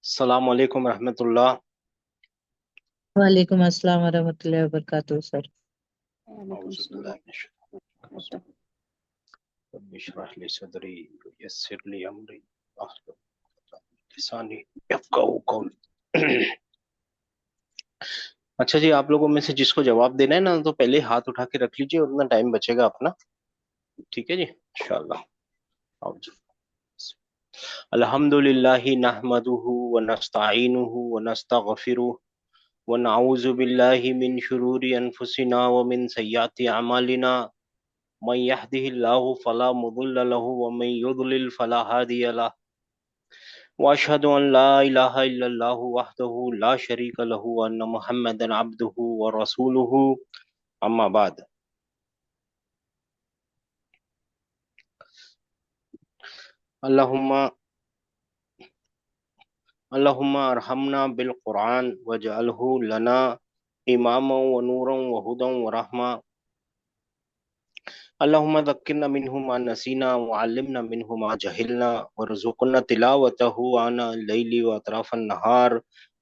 अस्सलाम वालेकुम रहमतुल्लाह। वालेकुम अस्सलाम वरहमतुल्लाहि वबरकातुहू सर। औज़ुबिल्लाहि मिनश रब्बि इश्रह ली सदरी वयस्सिर ली अमरी वाहलुल उक़दतम मिन लिसानी यफ़क़हू क़ौली। अच्छा जी, आप लोगों में से जिसको जवाब देना है ना, तो पहले हाथ उठा के रख लीजिए, उतना टाइम बचेगा अपना। ठीक है जी, इंशाअल्लाह। आओ जी। अल्हम्दुलिल्लाहि नहमदुहु व नस्तईनुहु व नस्तगफिरुह व नऊज़ु बिल्लाहि मिन शुरूरि अनफुसिना व मिन सय्यिआति अमालिना। मन यहदिहिल्लाहु फला मुदिल्ल लहु व मन युद्लिल फला हादिय लहु। व अशहदु अन ला इलाहा इल्लल्लाहु वहदहु ला शरीका लहु व अन्न मुहम्मदन अब्दुहु व रसूलुहु। अम्मा बाद। अल्लाहुम्मा अल्लाहुम्मा अरहमना बिल कुरान वजअलहु लना इमामा व नूरन व हुदन व रहमा। अल्लाहुम्मा ज़क्किरना मिन्हु मा नसीना व अल्लिमना मिन्हु मा जहिलना वरज़ुक़ना तिलावतहु आना लैली व अतराफन नहार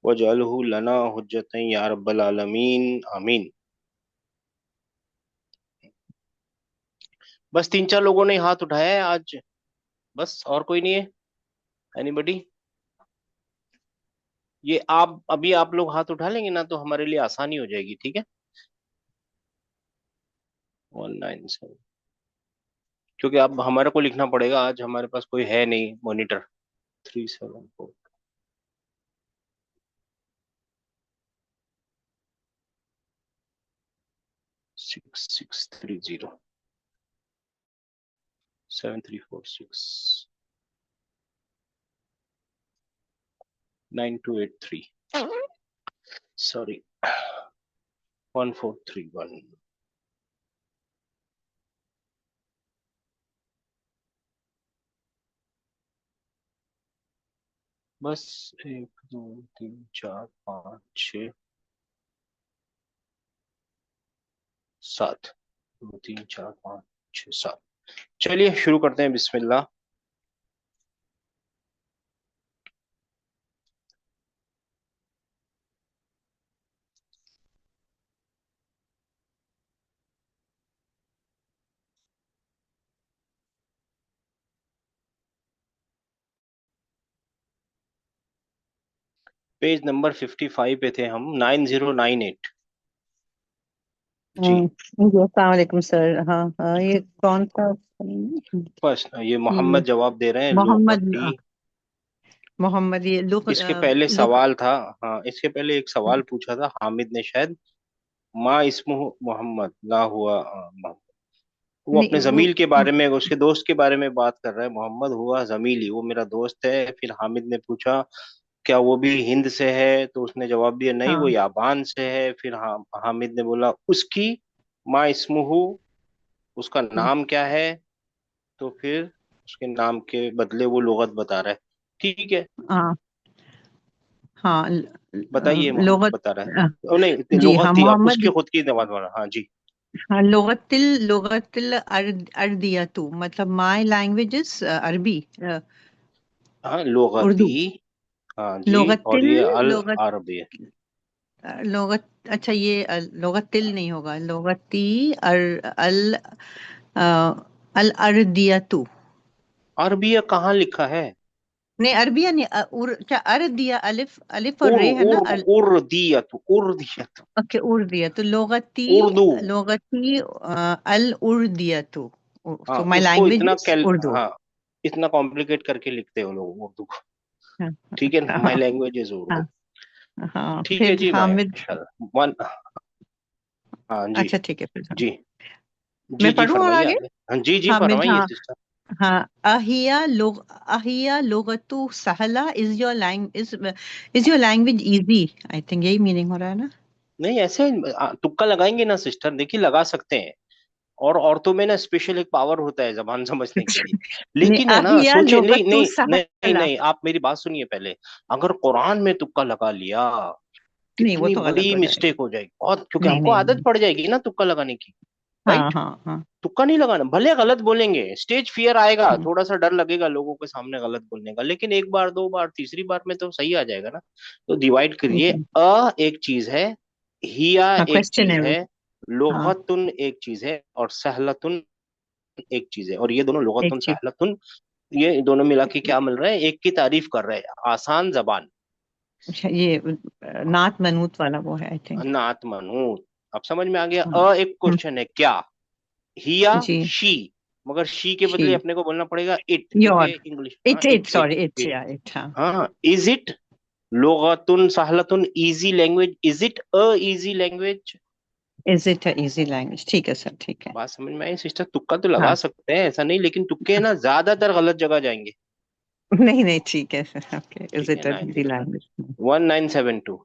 वजअलहु लना हुज्जतन या रब्बल आलमीन। आमीन। बस तीन चार लोगों ने हाथ उठाया है आज, बस और कोई नहीं है। एनीबडी? ये आप अभी आप लोग हाथ उठा लेंगे ना, तो हमारे लिए आसानी हो जाएगी। ठीक है। 197, क्योंकि अब हमारे को लिखना पड़ेगा, आज हमारे पास कोई है नहीं मॉनिटर। 374 6630 7346 9283, सॉरी 1431। बस 1 2 3 4 5 6 7। 2 3 4 5 6 7। चलिए शुरू करते हैं, बिस्मिल्लाह। पेज नंबर 55 पे थे हम, 9098 जी। जी अस्सलाम वालेकुम सर। हाँ हाँ, ये कौन सा? बस ये ये मोहम्मद जवाब दे रहे हैं, मोहम्मद लुगती। मोहम्मद, ये लुक इसके पहले लुक। सवाल था। हाँ, इसके पहले एक सवाल पूछा था हामिद ने शायद। माँ इस्मुहु मोहम्मद ना हुआ मोहम्मद। वो नहीं अपने वो जमील के बारे में, उसके दोस्त के बारे में बात कर रहा है। मोहम्मद हुआ जमीली, वो मेरा दोस्त है। फिर हामिद ने पूछा क्या वो भी हिंद से है, तो उसने जवाब दिया नहीं, वो हाँ याबान से है। फिर हामिद ने बोला उसकी माँ इस्मुहु, उसका नाम क्या है। तो फिर उसके नाम के बदले वो लुगत बता रहा है। ठीक है, हाँ हाँ बताइए। मोहम्मद लुगत। बता रहा है। ओ नहीं, जी हाँ लुगत थी, अब उसकी मोहम्मद। खुद की जबान वाला। हाँ जी। हाँ लुगतिल अर्दियतु, मतलब माय लैंग्वेज इज अरबी, हाँ, लुगती। उर्दू। हाँ जी। और लुगतिल ये अल लुगत अरबी है। लुगत। अच्छा, ये लुगतिल नहीं होगा, लुगती अर अल अल अर्दियतु। अरबिया कहाँ लिखा है? नहीं अरबिया नहीं, क्या अर्दिया, अलिफ अलिफ और उर रे है ना, उर उर्दियत उर्दियत ओके उर्दिया तो लोगती। उर्दू। लोगती अल उर्दियतु। हाँ, सो माय उसको लैंग्वेज इतना इज उर्दू। हाँ, इतना कॉम्प्लिकेट करके लिखते हो लोग उर्दू को। हाँ ठीक है ना, माई हाँ लैंग्वेज इज हाँ उर्दू। हाँ, ठीक है फिर जी भाई, हामिद। इंशाल्लाह। वन। हाँ जी। अच्छा ठीक है, फिर हाँ। जी जी मैं जी, पढ़ूँ और फरमाइए आगे। आगे। हाँ जी जी, हामिद फरमाइए हाँ। सिस्टर। हाँ अहिया लोगतु सहला, is your language easy? I think यही मीनिंग हो रहा है ना। नहीं, ऐसे तुक्का लगाएंगे ना सिस्टर, देखिए लगा सकते हैं। और औरतों में ना स्पेशल एक पावर होता है जबान समझने के लिए। नहीं लेकिन है ना, अहिया सोचिए, नहीं लोगतु नहीं नहीं नहीं सहला। नहीं, आप मेरी बात सुनिए पहले। अगर कुरान में तुक्का लगा लिया, नहीं वो कितनी तो गलत बड़ी हो जाएगा। मिस्टेक हो जाएगी बहुत, क्योंकि नहीं हमको नहीं आदत नहीं। पड़ जाएगी ना तुक्का लगाने की। हाँ राइट? हाँ हाँ तुक्का नहीं लगाना, भले गलत बोलेंगे, स्टेज फियर आएगा, हाँ, थोड़ा सा डर लगेगा लोगों के सामने गलत बोलने का, लेकिन एक बार, दो बार, तीसरी बार में तो सही आ जाएगा ना। तो डिवाइड करिए, ठीक है। एक चीज है, हिया हाँ, एक क्वेश्चन चीज है वो। है, हाँ, लुगतुन एक चीज है, और सहलतुन एक चीज है। और ये दोनों एक लुगतुन चीज। सहलतुन, ये दोनों मिला के क्या मिल रहा है? एक की तारीफ कर रहे हैं, आसान जबान, अच्छा, ये नात मनूत वाला वो है आई थिंक। नात मनूत। अब समझ में आ गया? हाँ। एक क्वेश्चन है क्या, हिया जी। शी, मगर शी के बदले शी। अपने को बोलना पड़ेगा इट, क्योंकि योर। इंग्लिश, हाँ it it it it sorry it, it. या इट, हाँ। हाँ, इज इट लुगतुन सहलतुन easy language, is it a easy language? Is it easy language? ठीक है सर, ठीक है। बात समझ में आई सिस्टर? तुक्का तो लगा हाँ। सकते हैं, ऐसा नहीं, लेकिन तुक्के ना ज्यादातर गलत जगह जाएंगे। नहीं नहीं, ठीक है सर, ओके, इज ठीक है इट ना? Easy language? 1972।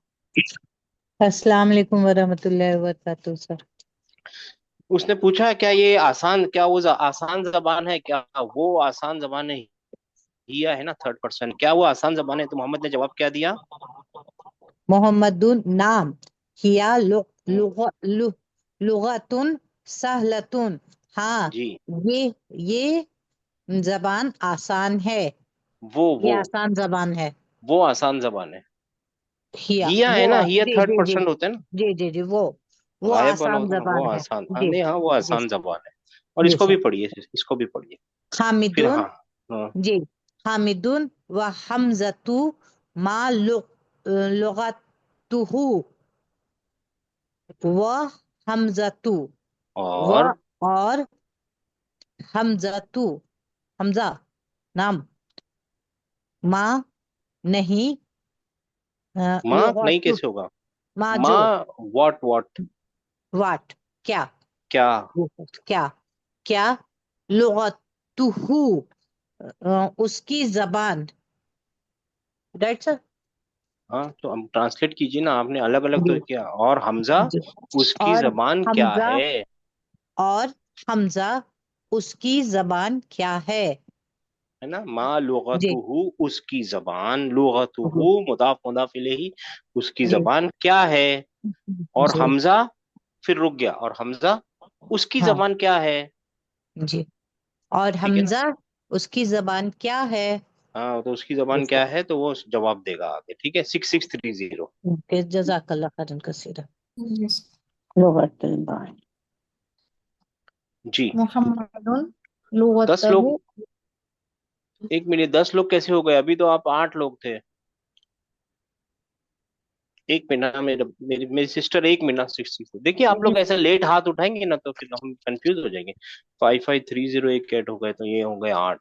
अस्सलाम वालेकुम वरहमतुल्लाहि वबरकातुहू सर। उसने पूछा क्या ये आसान, क्या वो आसान जबान है क्या? वो आसान जबान है, हिया है ना थर्ड पर्सन, क्या वो आसान जबान है? तो मोहम्मद ने जवाब क्या दिया? मोहम्मदुन नाम, हिया हम्म, लुगतुन सहलतुन। हाँ, जी, ये जबान आसान है। वो ये वो आसान जबान है। वो आसान जबान है। हिया हिया है वो, ना, हिया जी थर्ड जी जी पर्सन होता है ना, जी जी जी, वो गायब वाला आसान होता है ना, वो जबान है। आसान, हाँ जी नहीं, हाँ वो जी आसान सर। जबान है। और जी इसको भी सर। पढ़िए, इसको भी पढ़िए। फिर हामिदुन। हाँ, हाँ जी। हामिदुन व हमजतु मा लुगतुहु व हमजतु व और और हमजतु, हमजा नाम, मा नहीं, माँ नहीं लुगतु, कैसे होगा? मा जो, माँ, व्हाट, वाट क्या, क्या? क्या, क्या लुगतुहु, उसकी जबान, राइट सर। हाँ तो हम ट्रांसलेट कीजिए ना, आपने अलग अलग तो जी किया। और हमजा, जी। उसकी और जबान क्या हमजा, है? और हमजा उसकी जबान क्या है ना, माँ जी लुगतुहु, उसकी जबान, लुगतुहु जी मुदाफ मुदाफ इलैहि, उसकी जी जबान क्या है? और जी। हमजा, फिर रुक गया, और हमजा उसकी हाँ जबान क्या है? जी। और ठीक है ना? हमजा उसकी जबान क्या है? हाँ तो उसकी जबान जैसे, क्या है, तो वो जवाब देगा आगे। ठीक है, 6630। ओके, जजाकल्लाह खैरन कसीरा। लुगतुल बाय। जी। मुहम्मदुन 10 लोग, लुगतहु। 1 मिनट, 10 लोग कैसे हो गए? अभी तो आप 8 लोग थे। 1 मिनट, हाँ, मेरे मेरी मेरी सिस्टर, 1 मिनट, 60। देखिए आप लोग ऐसे लेट हाथ उठाएंगे ना तो फिर हम कंफ्यूज हो जाएंगे। 5530 एक ऐड हो गए, तो ये हो गए 8।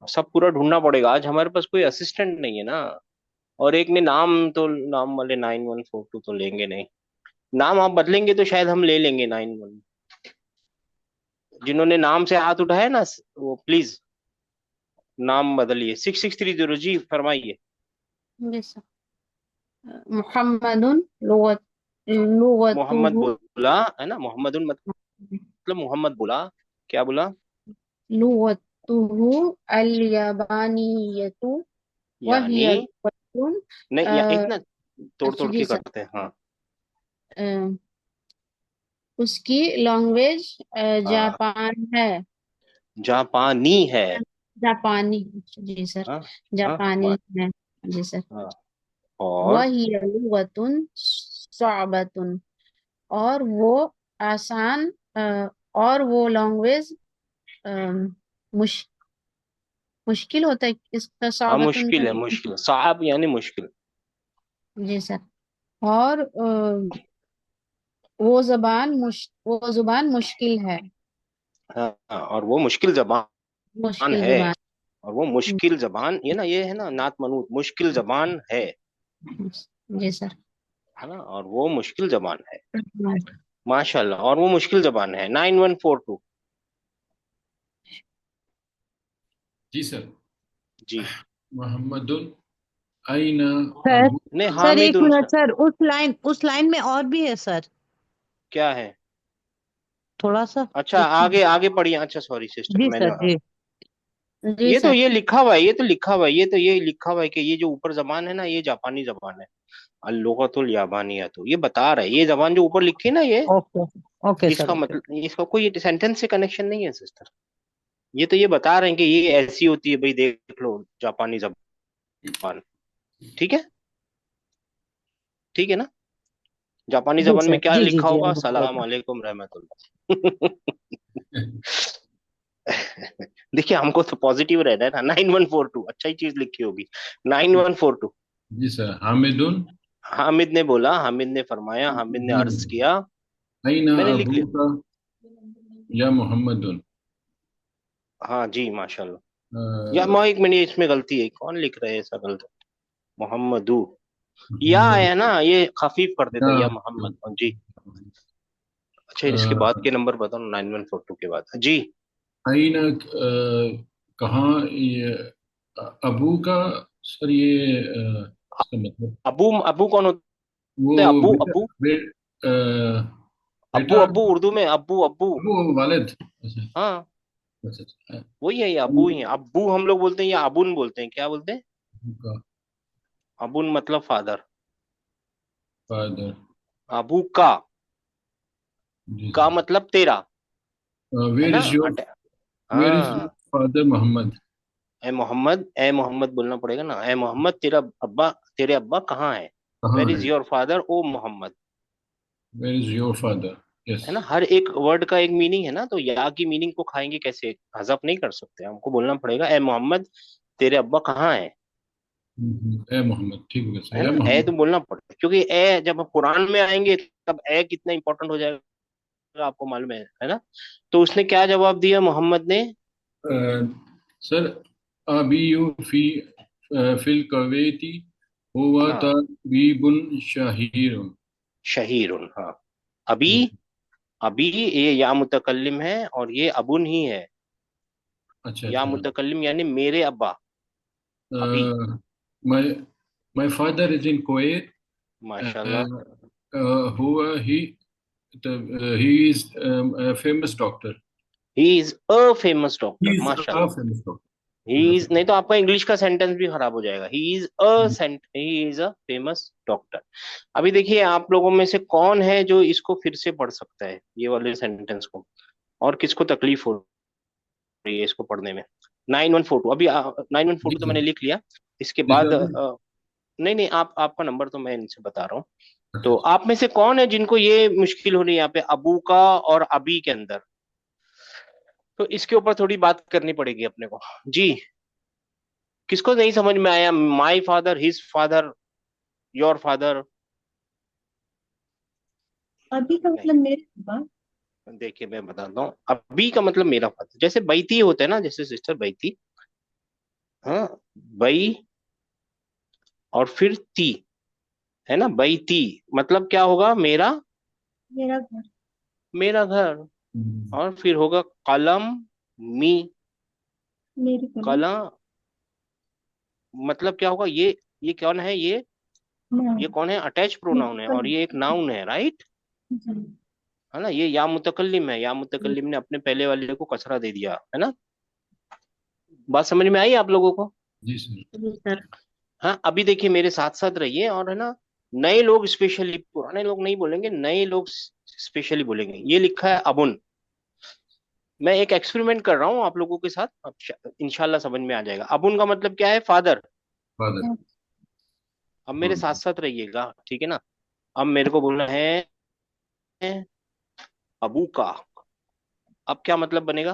सब पूरा ढूंढना पड़ेगा, आज हमारे पास कोई असिस्टेंट नहीं है ना। और एक ने नाम, तो नाम वाले 9142 तो लेंगे नहीं। नाम आप बदलेंगे तो शायद हम ले लेंगे 91। जिन्होंने नाम से हाथ उठाया ना, वो प्लीज नाम बदलिए। 6630 जी, फरमाइए। Yes, sir. मुहम्मदुन मोहम्मद लुगतुहु बोला, है ना, मोहम्मद मतलब मोहम्मद बोला, क्या बोला? लुगतुहु अल-यबानिय्यतु यानी, वहिय लुगतुन। नहीं या अ, इतना तोड़ तोड़ जी के सर। करते हैं, हाँ। अ, उसकी लैंग्वेज हाँ, जापान है। जापानी है। जापानी। जी सर। हाँ हाँ जापानी है। जी सर। हाँ। और वहिय लुगतुन सअबतुन। और वो आसान, और वो लैंग्वेज मुश मुश्किल होता है इसका, हाँ, सअबतुन का। मुश्किल है, मुश्किल, साहब यानी मुश्किल। जी सर। और वो जुबान मुश्किल है। हाँ हाँ, और वो मुश्किल जबान मुश्किल है। जुबान। और वो मुश्किल जबान, ये ना, ये है ना, नात मनूत, मुश्किल जबान है। जी सर। है ना, और वो मुश्किल जबान है। माशाल्लाह, और वो मुश्किल जबान है। 9142। जी सर। जी। मोहम्मदुन अइना सर। अबू। नहीं, सर एक हामिद मिनट उनसा, सर, उस लाइन में और भी है सर, क्या है? थोड़ा सा अच्छा, देखिए। आगे आगे पढ़िए। अच्छा सॉरी सिस्टर, जी मैंने, सर जी। जी ये तो सर। ये लिखा हुआ है, ये तो लिखा हुआ है, ये तो ये लिखा हुआ है कि ये जो ऊपर जबान है ना, ये जापानी जबान है। अल-लुगतुल याबानिया, तो ये बता रहा है, ये जबान जो ऊपर लिखी है ना, ये ओके ओके सर, इसका ओके। मतलब, इसका कोई सेंटेंस से कनेक्शन नहीं है सिस्टर। ये तो ये बता रहे हैं कि ये ऐसी होती है भाई, देख लो जापानी जबान। ठीक है, ठीक है ना। जापानी जी जबान में सर, क्या जी जी लिखा जी, होगा, अल्हम्दुलिल्लाह। सलाम अलैकुम रहमतुल्लाह। देखिए हमको तो पॉजिटिव रहना है ना। 9142 अच्छा ही चीज लिखी होगी। 9142। जी सर। हामिदुन हामिद ने बोला, हामिद ने फरमाया, हामिद ने अर्ज किया। अयना मैंने लिख लिया। अबूका या मोहम्मदुन। हाँ जी, माशाल्लाह। या अ, एक मिनट, इसमें गलती है, कौन लिख रहे हैं ऐसा गलत? मोहम्मदू, या मोहम्मद है ना, ये खफीफ कर देता या या मोहम्मद। हाँ जी। अच्छा, इसके बाद के नंबर बताओ, 9142 के बाद जी। अयना कहाँ ये अबू का सर, ये इसका मतलब अबू, अबू कौन वो होता है? अबू, बेटा अबू, अ, अब्बू, बेटा अब्बू उर्दू में अब्बू, अब्बू। अबू वालिद। अच्छा हाँ, अच्छा अच्छा। वही है, ये अबू ही है। अब्बू हम लोग बोलते हैं या अबुन बोलते हैं, क्या बोलते हैं? अबू का अबुन मतलब फादर। फादर। अबू का, जी का सर। मतलब तेरा, है वेयर ना। Is your where is your हाँ, फादर मोहम्मद। ए मोहम्मद, ए मोहम्मद बोलना पड़ेगा ना। ए मोहम्मद, तेरा अब्बा, तेरे अब्बा कहाँ है? कहाँ वेर है? इज योर फादर ओ Mohammad. Where is your father. Yes. है ना, हर एक वर्ड का एक मीनिंग है ना, तो या की मीनिंग को खाएंगे कैसे, हजफ नहीं कर सकते, हमको बोलना पड़ेगा ए मोहम्मद, तेरे अब्बा कहाँ है? ए मोहम्मद, ठीक है है सर, ए ना, ए तो मोहम्मद। बोलना पड़ेगा, क्योंकि ए जब हम कुरान में आएंगे तब ए कितना इंपॉर्टेंट हो जाएगा, आपको मालूम है ना। तो उसने क्या जवाब दिया मोहम्मद ने? अ, सर अबी यू फी फिल कवेती हुआ हाँ, ताबीबुन शाहीर। शहीरुन, हाँ। अभी, अभी ये या मुतकल्लिम है और ये अबुन ही है। अच्छा या अच्छा। मुतकल्लिम यानी मेरे अब्बा। अभी, my my father is in Kuwait. माशाल्लाह। हुआ he is famous doctor. He is a famous he doctor, is a माशाल्लाह। फेमस ही इज, नहीं डॉक्टर। तो आपका इंग्लिश का सेंटेंस भी खराब हो जाएगा। He is a famous doctor. अभी देखिए, आप लोगों में से कौन है जो इसको फिर से पढ़ सकता है, ये वाले सेंटेंस को, और किसको तकलीफ हो रही है इसको पढ़ने में? 9142, अभी 9142 जी तो सर। मैंने लिख लिया। इसके जी बाद सर। नहीं नहीं, आप आपका नंबर तो मैं इनसे बता रहा हूँ। अच्छा तो अच्छा। आप में से कौन है जिनको ये मुश्किल हो रही है यहाँ पे अबू का और अबी के अंदर? तो इसके ऊपर थोड़ी बात करनी पड़ेगी अपने को जी। किसको नहीं समझ में आया, my father, his father, your father? अभी का नहीं, मतलब मेरे पास। देखिए मैं बताता हूँ, अबी का मतलब मेरा फादर, जैसे बैती होता है ना, जैसे सिस्टर बैती। हाँ, बई और फिर ती, है ना, बैती मतलब क्या होगा, मेरा, मेरा घर। मेरा घर। हम्म, और फिर होगा कलम, मी, मेरी कलम। कलम, मतलब क्या होगा ये कौन है, मैं। ये कौन है, अटैच मेरी प्रोनाउन है और कलम। ये एक नाउन है, राइट। जी। है ना, ये या मुतकल्लिम है, या मुतकल्लिम ने अपने पहले वाले को कसरा दे दिया, है ना। बात समझ में आई आप लोगों को? जी सर। जी सर। हाँ, अभी देखिए मेरे साथ साथ रहिए, और है ना, नए लोग स्पेशली, पुराने लोग नहीं बोलेंगे, नए लोग स्पेशली बोलेंगे। ये लिखा है अबुन। मैं एक एक्सपेरिमेंट कर रहा हूँ आप लोगों के साथ, अब इंशाल्लाह समझ में आ जाएगा। अबुन का मतलब क्या है, फादर। फादर। अब मेरे साथ साथ रहिएगा, ठीक है ना। अब मेरे को बोलना है अबू का, अब क्या मतलब बनेगा?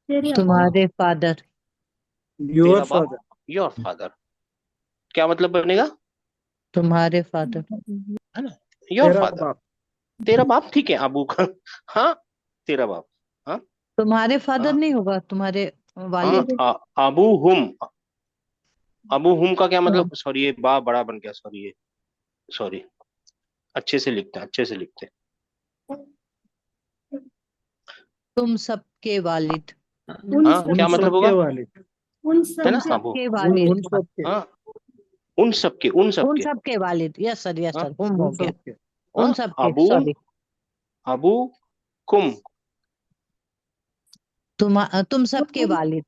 तेरे अब्बा। तुम्हारे फादर। योर तेरा बाप, फादर। योर फादर, क्या मतलब बनेगा? तुम्हारे फादर। है ना, योर तेरा फादर। बाप। तेरा बाप, ठीक है, अबू का। हाँ, तेरा बाप। हाँ, तुम्हारे फादर हाँ, नहीं होगा, तुम्हारे हाँ, वालिद। अबू हुम। अबू हुम का क्या हाँ, मतलब, सॉरी ये बा बड़ा बन गया, सॉरी ये, सॉरी। अच्छे से लिखते हैं, अच्छे से लिखते तुम सबके वालिद। हैं। उन हाँ, सब। क्या उन मतलब सबके होगा? वालिद। उन है तुम सब ना के। अबू, सबके उन वालिद। सबके। हाँ, उन सबके, उन उन सबके। सबके वालिद, यस सर, यस हाँ, सर, हुम उन हो गया। सबके। उन हाँ, सबके, अबू, सॉरी। अबू कुम, तुम सबके वालिद।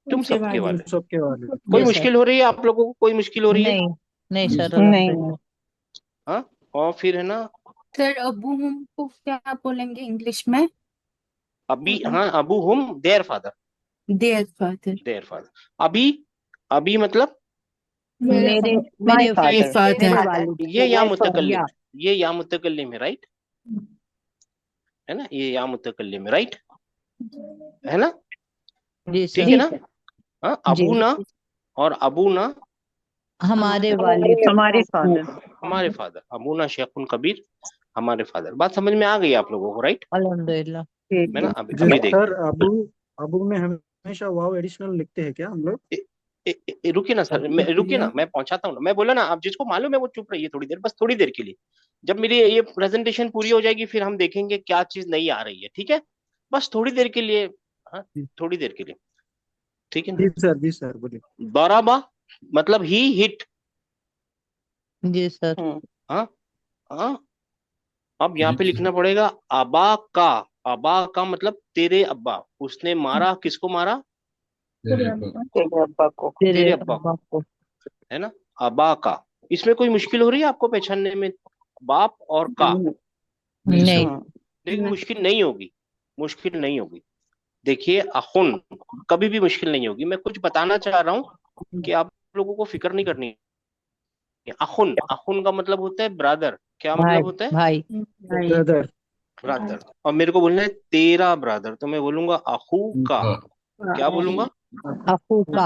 तुम सबके सबके वाले। उन वाले। सबके वालिद। कोई जी सर। मुश्किल हो रही है आप लोगों को, कोई मुश्किल हो रही है? नहीं, नहीं जी सर, सर। अल्हम्दुलिल्लाह। और फिर है ना सर अबू हम को क्या बोलेंगे इंग्लिश में? अभी, हाँ अबू हुम their father, their father. Their father. अभी, अभी मतलब मेरे मेरे father। मेरे मेरे फादर, मेरे फादर। वालिद। ये या या मुतकल्लिम, ये या मुतकल्लिम है, राइट, है ना, ये या मुतकल्लिम है, राइट, है ना, जी ठीक सर। है ना। हाँ जी, अबू ना और अबू ना हमारे वालिद, हमारे फादर। हमारे फादर, अबू ना शेखुन कबीर, हमारे फादर। बात समझ में आ गई आप लोगों को, राइट, अल्हम्दुलिल्लाह। है ना। अभी जी अभी देखिए, सर, अबू अबू में हमेशा वाव एडिशनल लिखते हैं क्या हम लोग? रुकिए ना सर, रुकिए ना, मैं पहुंचाता हूँ ना। मैं बोला ना, आप जिसको मालूम है वो चुप रहिए थोड़ी देर, बस थोड़ी देर के लिए। जब मेरी ये प्रेजेंटेशन पूरी हो जाएगी फिर हम देखेंगे क्या चीज नई आ रही है, ठीक है, बस थोड़ी देर के लिए। हाँ, थोड़ी देर के लिए, ठीक है ना। जी सर बोलिए। दराबा मतलब ही हिट। जी सर। हाँ, हाँ। अब यहाँ पे लिखना पड़ेगा अबा का। अबा का मतलब तेरे अब्बा। उसने मारा, किसको मारा, तेरे अब्बा। तेरे अब्बा को, तेरे तेरे अब्बा अब्बा को, को। है ना। अबा का, इसमें कोई मुश्किल हो रही है आपको पहचानने में, बाप और का। नहीं नहीं। सर। देखिए मुश्किल नहीं होगी, मुश्किल नहीं होगी। देखिए अखुन कभी भी मुश्किल नहीं होगी। मैं कुछ बताना चाह रहा हूँ कि आप लोगों को फिक्र नहीं करनी है। अखुन, अखुन का मतलब होता है ब्रदर। क्या भाई, मतलब होता है, भाई। ब्रदर। ब्रदर। और मेरे को बोलना है तेरा ब्रदर, तो मैं बोलूंगा अखू का। क्या बोलूंगा, अखू का।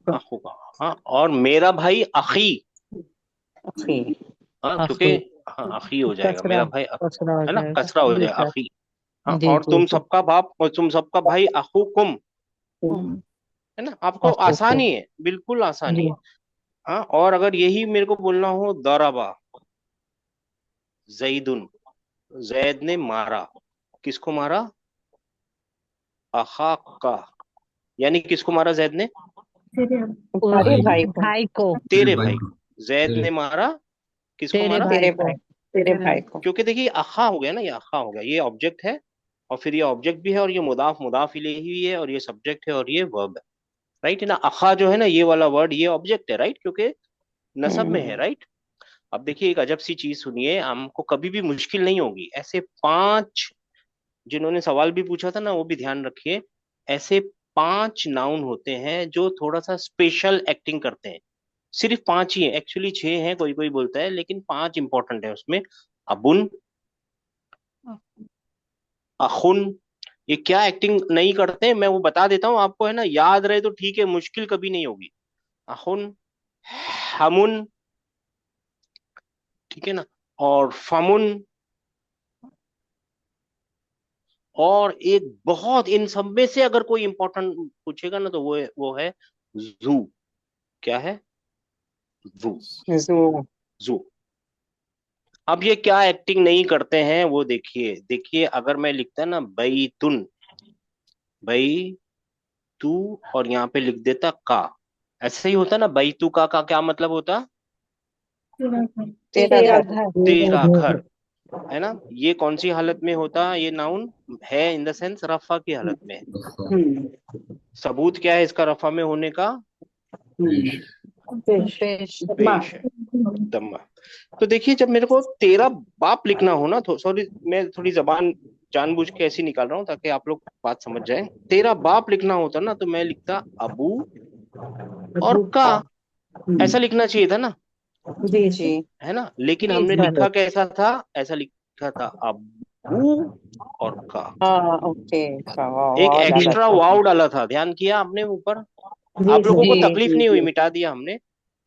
अखू का। हाँ, और मेरा भाई अखी। हाँ क्योंकि, अखी। हाँ अखी हो जाएगा, कसरा, मेरा भाई कसरा हो है ना, जाएगा। कसरा हो जी जाएगा सर। अखी। हाँ, जी और जी तुम जी। सबका बाप और तुम सबका भाई अखुकुम, है ना। आपको अखू को। आसानी है, बिल्कुल आसानी जी। है। हाँ, और अगर यही मेरे को बोलना हो, दराबा जईदुन, जैद ने मारा, किसको मारा, अखा का, यानी किसको मारा जैद ने, तेरे अब्बा। भाई भाई को, भाई को। तेरे भाई को। जैद ने मारा, किसको तेरे मारा, भाई को। तेरे भाई को। क्योंकि देखिए अखा हो गया ना, ये अखा हो गया, ये ऑब्जेक्ट है, और फिर ये ऑब्जेक्ट भी है, और ये मुदाफ मुदाफ इलेही भी है, और ये सब्जेक्ट है, और ये वर्ब है, राइट है ना। अखा जो है ना, ये वाला वर्ड, ये ऑब्जेक्ट है, राइट, क्योंकि नसब में है, राइट। अब देखिए एक अजब सी चीज सुनिए, हमको कभी भी मुश्किल नहीं होगी। ऐसे पांच, जिन्होंने सवाल भी पूछा था ना वो भी ध्यान रखिए, ऐसे पांच नाउन होते हैं जो थोड़ा सा स्पेशल एक्टिंग करते हैं। सिर्फ पांच ही है, एक्चुअली छह हैं कोई कोई बोलता है, लेकिन पांच इंपॉर्टेंट है उसमें। अबुन, अखुन, ये क्या एक्टिंग नहीं करते मैं वो बता देता हूँ आपको, है ना, याद रहे तो ठीक है, मुश्किल कभी नहीं होगी। अखुन, हमुन, ठीक है ना, और फमुन, और एक बहुत, इन सब में से अगर कोई इंपॉर्टेंट पूछेगा ना तो वो है जू। क्या है, जू, जू। अब ये क्या एक्टिंग नहीं करते हैं वो देखिए, देखिए अगर मैं लिखता ना बैतुन, बई तू, और यहाँ पे लिख देता का, ऐसे ही होता ना, बैतू का क्या मतलब होता, तेरा घर। तेरा घर। तेरा घर, है ना। ये कौन सी हालत में होता, ये नाउन है इन द सेंस रफा की हालत में है। सबूत क्या है इसका रफा में होने का, पेश। पेश है, दम्मा। तो देखिए जब मेरे को तेरा बाप लिखना हो ना, तो सॉरी मैं थोड़ी जबान जानबूझ के ऐसी निकाल रहा हूँ ताकि आप लोग बात समझ जाए। तेरा बाप लिखना होता ना तो मैं लिखता अबू और का, ऐसा लिखना चाहिए था ना, जी जी। है ना। लेकिन जी हमने सर। लिखा कैसा था, ऐसा लिखा था अबू और का। ओके। एक एक्स्ट्रा वाव डाला था, ध्यान किया आपने ऊपर। जी आप लोगों को जी तकलीफ नहीं हुई, मिटा दिया हमने,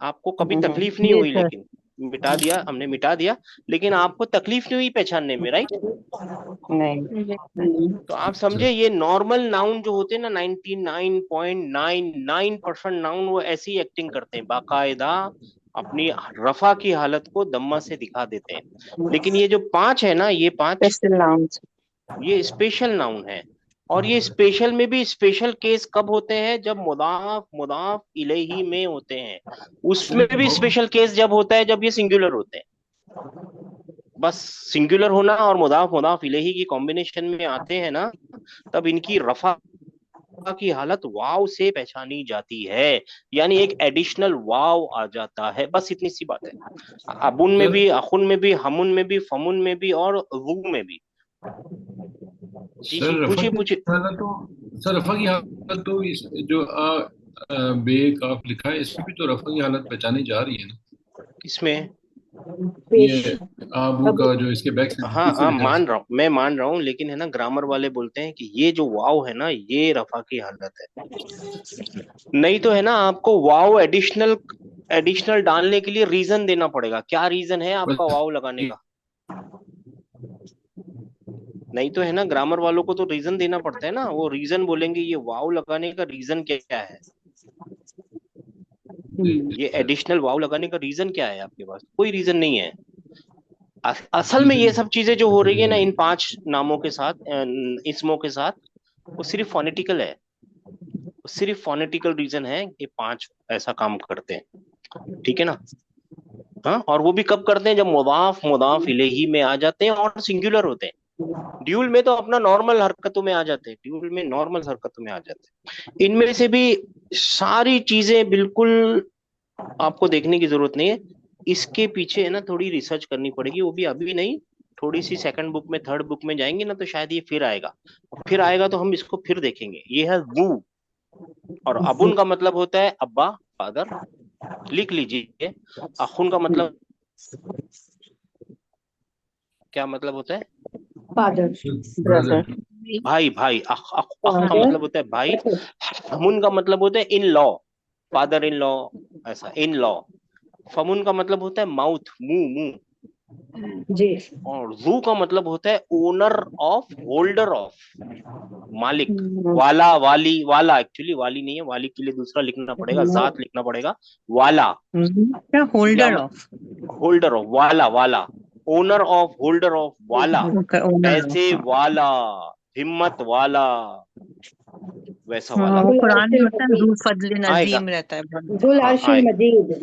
आपको कभी तकलीफ नहीं जी हुई, सर। लेकिन मिटा दिया हमने, मिटा दिया, लेकिन आपको तकलीफ नहीं हुई पहचानने में, राइट। तो आप समझे ये नॉर्मल नाउन जो होते हैं ना, 99.99% नाउन वो ऐसी एक्टिंग करते हैं, बाकायदा अपनी रफा की हालत को दम्मा से दिखा देते हैं। लेकिन ये जो पांच है ना, ये पांच, ये स्पेशल नाउन है। और ये स्पेशल में भी स्पेशल केस कब होते हैं, जब मुदाफ मुदाफ इलेही में होते हैं। उसमें भी स्पेशल केस जब होता है जब ये सिंगुलर होते हैं। बस सिंगुलर होना और मुदाफ मुदाफ इलेही की कॉम्बिनेशन में आते हैं ना, तब इनकी रफा रफा की हालत वाव से पहचानी जाती है, यानी एक एडिशनल वाव आ जाता है, बस इतनी सी बात है। अबुन में सर भी, अखुन में भी, हमुन में भी, फमुन में भी और वू में भी। जी जी, सर रफा पूछिए की पूछिए। हालत तो सर रफा की हालत तो इस जो बे काफ लिखा है इसमें भी तो रफा की हालत पहचानी जा रही है ना। इसमें ये आबू का जो इसके बैक साइड हाँ तीसरे हाँ, लफ्ज। मान रहा हूँ, मैं मान रहा हूँ, लेकिन है ना, ग्रामर वाले बोलते हैं कि ये जो वाव है ना, ये रफा की हालत है। नहीं तो है ना, आपको वाव एडिशनल एडिशनल डालने के लिए रीजन देना पड़ेगा। क्या रीजन है आपका बस वाव लगाने का? नहीं तो है ना, ग्रामर वालों को तो रीजन देना पड़ता है ना, वो रीजन बोलेंगे ये वाव लगाने का रीजन क्या है, ये सर एडिशनल वाव लगाने का रीजन क्या है? आपके पास कोई रीजन नहीं है। असल में ये सर सब चीजें जो हो रही है ना इन पांच नामों के साथ, इसमों के साथ, वो सिर्फ फोनेटिकल है, वो सिर्फ फोनेटिकल रीजन है, ये पांच ऐसा काम करते हैं, ठीक है ना। हाँ, और वो भी कब करते हैं? जब मुदाफ मुदाफ इलेही में आ जाते हैं और सिंगुलर होते हैं। ड्यूल में तो अपना नॉर्मल हरकतों में आ जाते हैं, ड्यूल में नॉर्मल हरकतों में आ जाते हैं। इनमें से भी सारी चीजें बिल्कुल आपको देखने की जरूरत नहीं है, इसके पीछे है ना थोड़ी रिसर्च करनी पड़ेगी, वो भी अभी नहीं, थोड़ी सी सेकंड बुक में, थर्ड बुक में जाएंगे ना, तो शायद ये फिर आएगा, फिर आएगा तो हम इसको फिर देखेंगे। ये है वू, और अबुन का मतलब होता है अब्बा, फादर, लिख लीजिए। अखुन का मतलब क्या मतलब होता है? ब्रदर भाई भाई। अख का मतलब होता है भाई। फमुन का मतलब होता है in law, father in law, ऐसा इन लॉ। फमुन का मतलब होता है माउथ, मुंह मुंह। और जू का मतलब होता है ओनर ऑफ, होल्डर ऑफ, मालिक। वाला, वाली, वाला एक्चुअली वाली नहीं है, वाली के लिए दूसरा लिखना पड़ेगा, जात लिखना पड़ेगा, वाला। क्या क्या होल्डर मत, ऑफ? होल्डर ऑफ, वाला वाला, ओनर ऑफ, होल्डर ऑफ, वाला, ओनर पैसे ऑफ। वाला, हिम्मत वाला, वैसा वाला वो कुरान में होता है, ज़ू फजल आएगा। नजीम रहता है बहुत। हाँ आएगा।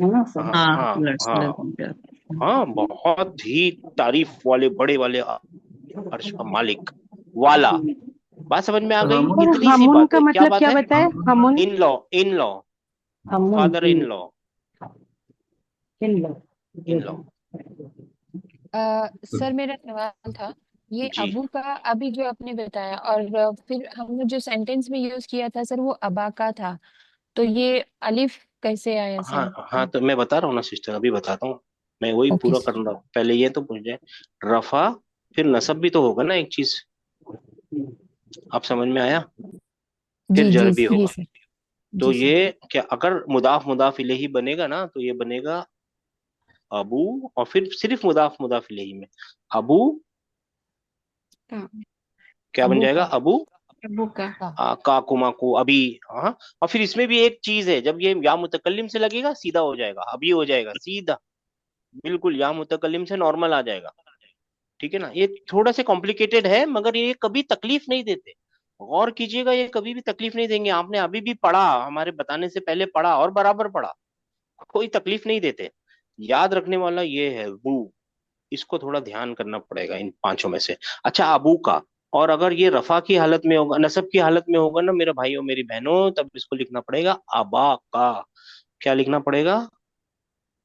हाँ हाँ हाँ हाँ हाँ। हाँ, बहुत ही तारीफ वाले, बड़े वाले अर्श का मालिक, वाला। बात समझ में आ गई? हामुन और इतनी सी हमुन बात का है। क्या मतलब बात क्या है? बताए? हमुन in law, in law, father in law, in law. Sir मेरा सवाल था, ये जी अबू का अभी जो आपने बताया, और फिर हमने जो सेंटेंस में यूज किया था सर वो अबा का था, तो ये अलिफ कैसे आया हाँ सर? हाँ, तो मैं बता रहा हूँ ना सिस्टर, अभी बताता हूँ, मैं वही ओके पूरा कर सर। रहा हूँ। पहले ये तो पूछ जाए, रफा फिर नसब भी तो होगा ना एक चीज, आप समझ में आया? फिर जी जर जी भी जी होगा। सर। तो जी सर। ये क्या, अगर मुदाफ मुदाफ इलेही बनेगा ना, तो ये बनेगा अबू, और फिर सिर्फ मुदाफ मुदाफ इलेही में अबू, हाँ, क्या बन अबू जाएगा? का। अबू अबू का। काकू माकू अभी। हाँ, और फिर इसमें भी एक चीज है, जब ये या मुतकल्लिम से लगेगा सीधा हो जाएगा, अभी हो जाएगा सीधा, बिल्कुल या मुतकल्लिम से नॉर्मल आ जाएगा, ठीक है ना। ये थोड़ा सा कॉम्प्लिकेटेड है, मगर ये कभी तकलीफ नहीं देते, गौर कीजिएगा, ये कभी भी तकलीफ नहीं देंगे। आपने अभी भी पढ़ा, हमारे बताने से पहले पढ़ा और बराबर पढ़ा, कोई तकलीफ नहीं देते। याद रखने वाला ये है वो, इसको थोड़ा ध्यान करना पड़ेगा इन पांचों में से। अच्छा, अबू का, और अगर ये रफा की हालत में होगा, नसब की हालत में होगा ना मेरे भाइयों मेरी बहनों, तब इसको लिखना पड़ेगा अबा का। क्या लिखना पड़ेगा?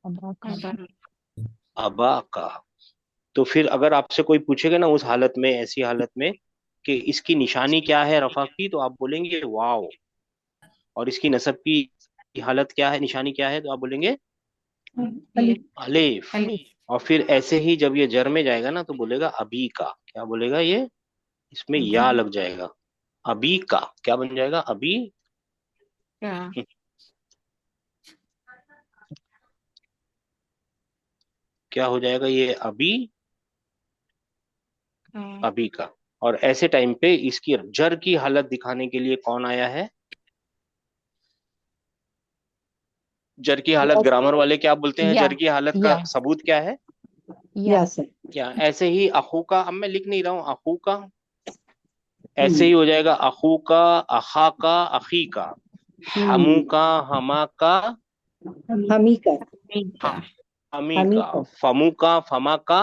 अबा का। अबा का। तो फिर अगर आपसे कोई पूछेगा ना उस हालत में, ऐसी हालत में कि इसकी निशानी क्या है रफा की, तो आप बोलेंगे वाव। और इसकी नसब की हालत क्या है, निशानी क्या है, तो आप बोलेंगे अलिफ। अलिफ। और फिर ऐसे ही जब ये जर में जाएगा ना, तो बोलेगा अभी का। क्या बोलेगा ये? इसमें या अभी लग जाएगा, अभी का। क्या बन जाएगा? अभी का। क्या हो जाएगा ये? अभी, हाँ। अभी का। और ऐसे टाइम पे इसकी जर की हालत दिखाने के लिए कौन आया है? जर की हालत ग्रामर वाले क्या बोलते हैं? या जर की हालत का या सबूत क्या है? या क्या? ऐसे ही अखू का, अब मैं लिख नहीं रहा हूं अखू का, ऐसे ही हो जाएगा अखू का, अखा का, अखी का, हमू का, हमा का, का। अमी का, फमू का, फमा का,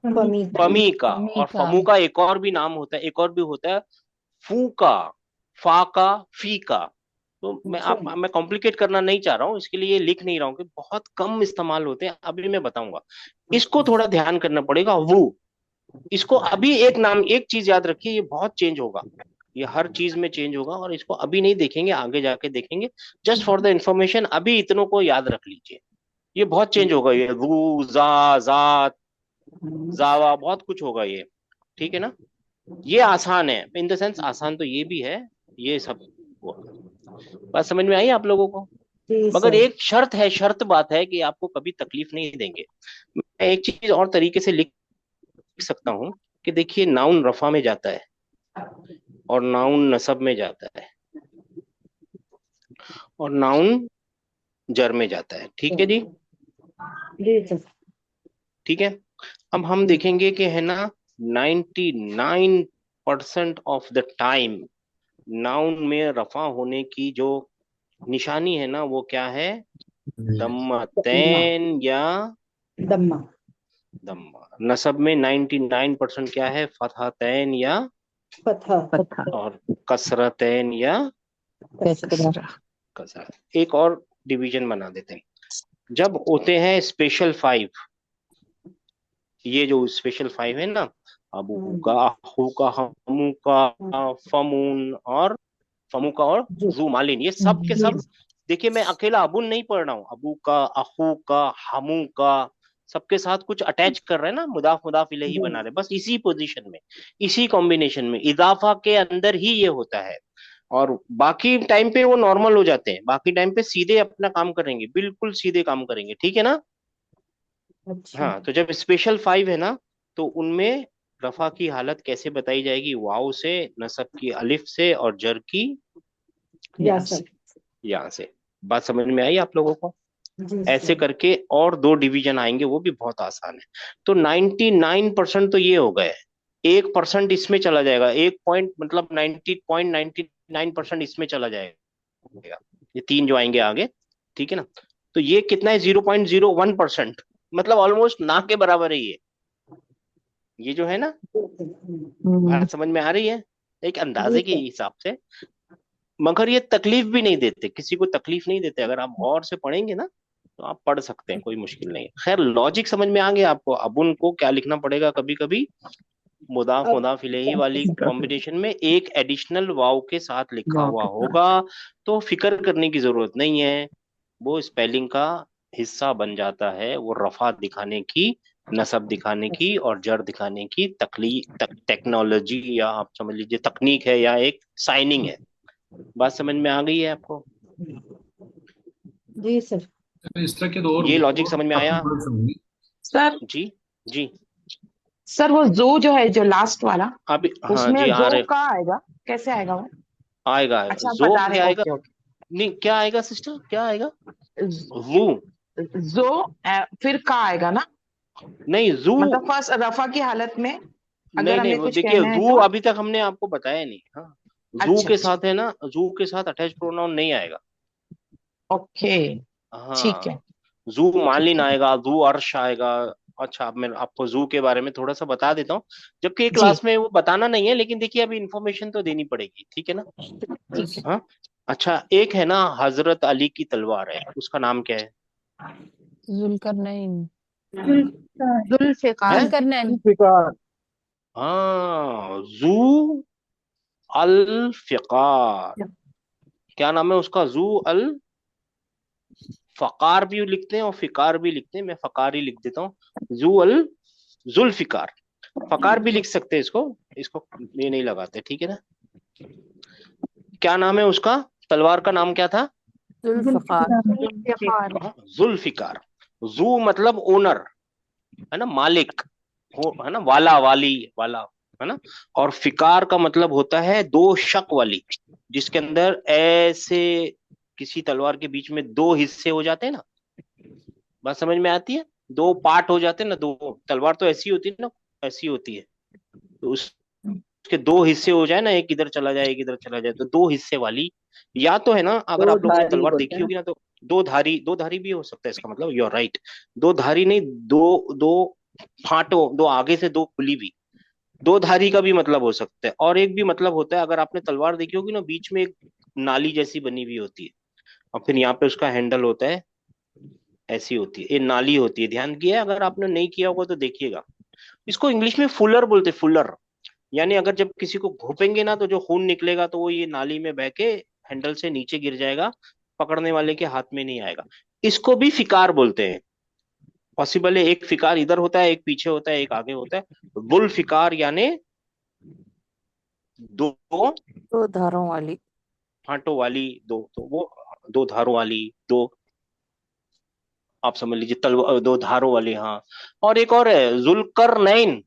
फमी का। फमी और का। फमू का एक और भी नाम होता है, एक और भी होता है फू का। फा का, फी का। तो मैं कॉम्प्लिकेट करना नहीं चाह रहा हूँ, इसके लिए लिख नहीं रहा हूँ कि बहुत कम इस्तेमाल होते हैं, अभी मैं बताऊंगा। इसको थोड़ा ध्यान करना पड़ेगा। वो, इसको अभी एक नाम, एक चीज याद रखिए, ये बहुत चेंज होगा, ये हर चीज में चेंज होगा, और इसको अभी नहीं देखेंगे, आगे जाके देखेंगे। जस्ट फॉर द इंफॉर्मेशन अभी इतनों को याद रख लीजिए, ये बहुत चेंज होगा, ये रू, जा, जात, जावा, बहुत कुछ होगा ये। ठीक है ना? ये आसान है, इन द सेंस आसान तो ये भी है, ये सब वो। बात समझ में आई आप लोगों को? मगर एक शर्त है, शर्त बात है कि आपको कभी तकलीफ नहीं देंगे। मैं एक चीज और तरीके से लिख सकता हूँ कि देखिए, नाउन रफा में जाता है और नाउन नसब में जाता है और नाउन जर में जाता है। ठीक है जी? ठीक है। अब हम देखेंगे कि है ना, 99% ऑफ द टाइम नाउन में रफा होने की जो निशानी है ना, वो क्या है? दम्मतैन या दम्मा। दम्मा। नसब में 99% क्या है? फतहतैन या फतह। और कसरतैन या कसरा। एक और डिवीजन बना देते हैं, जब होते हैं स्पेशल 5, ये जो स्पेशल 5 है ना, अबू का, अहू का, हमू का, फमून और फमू का और जू मालिन, ये सब के सब। देखिए, मैं अकेला अबुन नहीं पढ़ रहा हूँ, अबू का, अहू का, हमू का, सबके साथ कुछ अटैच कर रहे हैं ना, मुदाफ मुदाफ इलैही बना रहे हैं, बस इसी पोजीशन में, इसी कॉम्बिनेशन में, इजाफा के अंदर ही ये होता है। और बाकी टाइम पे वो नॉर्मल हो जाते हैं, बाकी टाइम पे सीधे अपना काम करेंगे, बिल्कुल सीधे काम करेंगे। ठीक है ना? हाँ, तो जब स्पेशल 5 है ना, तो उनमें रफा की हालत कैसे बताई जाएगी? वाव से, नसब की अलिफ से, और जर की या से। बात समझ में आई आप लोगों को? ऐसे करके और 2 डिवीजन आएंगे, वो भी बहुत आसान है। तो 99% तो ये हो गए, 1% इसमें चला जाएगा, एक पॉइंट मतलब 90.99% इसमें चला जाएगा, ये 3 जो आएंगे आगे। ठीक है ना? तो ये कितना है? 0.01%, मतलब ऑलमोस्ट ना के बराबर है ये जो है ना। बात समझ में आ रही है? एक अंदाजे के हिसाब से। मगर ये तकलीफ भी नहीं देते, किसी को तकलीफ नहीं देते, अगर आप गौर से पढ़ेंगे ना तो आप पढ़ सकते हैं, कोई मुश्किल नहीं है। खैर, लॉजिक समझ में आ गया आपको। अब उनको क्या लिखना पड़ेगा, कभी कभी मुदाफ मुदाफ इलैही वाली कॉम्बिनेशन में एक एडिशनल वाव के साथ लिखा हुआ होगा, तो फिक्र करने की जरूरत नहीं है, वो स्पेलिंग का हिस्सा बन जाता है। वो रफा दिखाने की, नसब दिखाने की और जर दिखाने की टेक्नोलॉजी, या आप समझ लीजिए तकनीक है, या एक साइनिंग है। बात समझ में आ गई है आपको? जी सर। इस तरह के तो और ये लॉजिक समझ में आया? सर जी जी। सर वो जो है जो लास्ट वाला, अभी हाँ उसमें जी, आ जो रहे, का आएगा, कैसे आएगा वो? आएगा अच्छा, आप जो बता रहे क्या हैं, आएगा? Okay okay. नहीं, क्या आएगा सिस्टर, क्या आएगा? जू। जो फिर का आएगा ना, नहीं, जू। मतलब फर्स्ट रफा की हालत में अगर नहीं नहीं, हमें वो कुछ देखिए, कहना है जू तो। अभी तक हमने आपको बताया नहीं। हाँ, जू अच्छा के अच्छा, साथ है ना, जू के साथ अटैच प्रोनाउन नहीं आएगा। ओके, ठीक हाँ, है। जू ठीक मालिन है आएगा, जू अर्श आएगा। अच्छा, अब मैं आपको जू के बारे में थोड़ा सा बता देता हूँ, जबकि जी, क्लास में वो बताना नहीं है, लेकिन देखिए अभी इंफॉर्मेशन तो देनी पड़ेगी। ठीक है ना? ठीक है। हाँ। अच्छा, एक है ना, हजरत अली की तलवार है, उसका नाम क्या है? जुल्करनैन। जुल्फिकार। है? जुल्करनैन। फिकार। हाँ, जू अल फिकार। क्या नाम है उसका? जू अल फकार भी लिखते हैं और फिकार भी लिखते हैं, मैं फकार ही लिख देता हूँ। जू अल जुल्फिकार। फकार भी लिख सकते हैं इसको, इसको ये नहीं लगाते। ठीक है ना? क्या नाम है उसका? तलवार का नाम क्या था? जुल्फकार। जुल्फिकार। जुल्फिकार। जू मतलब ओनर, है ना, मालिक हो, है ना, वाला, वाली, वाला, है ना। और फिकार का मतलब होता है दो शक वाली, जिसके अंदर ऐसे किसी तलवार के बीच में 2 हिस्से हो जाते हैं ना। बात समझ में आती है? 2 पार्ट हो जाते हैं ना, 2 तलवार तो ऐसी होती है ना, ऐसी होती है। तो उसके 2 हिस्से हो जाए ना, एक इधर चला जाए, एक इधर चला जाए, तो 2 हिस्से वाली। या तो है ना, अगर दो आप लोगों ने धारी तलवार बोलते देखी हैं होगी ना, तो 2 धारी, 2 धारी भी हो सकता है इसका मतलब, यू आर राइट। 2 धारी नहीं, दो दो फाटो, 2 आगे से 2 खुली भी, दो धारी का भी मतलब हो सकता है, और एक भी मतलब होता है, अगर आपने तलवार देखी होगी ना, बीच में एक नाली जैसी बनी हुई होती है, और फिर यहाँ पे उसका हैंडल होता है, ऐसी होती है, ये नाली होती है। ध्यान किया है? अगर आपने नहीं किया होगा तो देखिएगा। इसको इंग्लिश में फुलर बोलते हैं, फुलर। यानी अगर जब किसी को घोपेंगे ना तो जो खून निकलेगा तो वो ये नाली में बह के हैंडल से नीचे गिर जाएगा, पकड़ने वाले के हाथ में नहीं आएगा। इसको भी फिकार बोलते हैं। पॉसिबल है एक फिकार इधर होता है, एक पीछे होता है, एक आगे होता है। बुल फिकार यानी दो दो धारों वाली। हाथों वाली, दो तो वो दो धारों वाली, दो आप समझ लीजिए तलवार, दो धारों वाली। हाँ, और एक और है जुल्करनैन।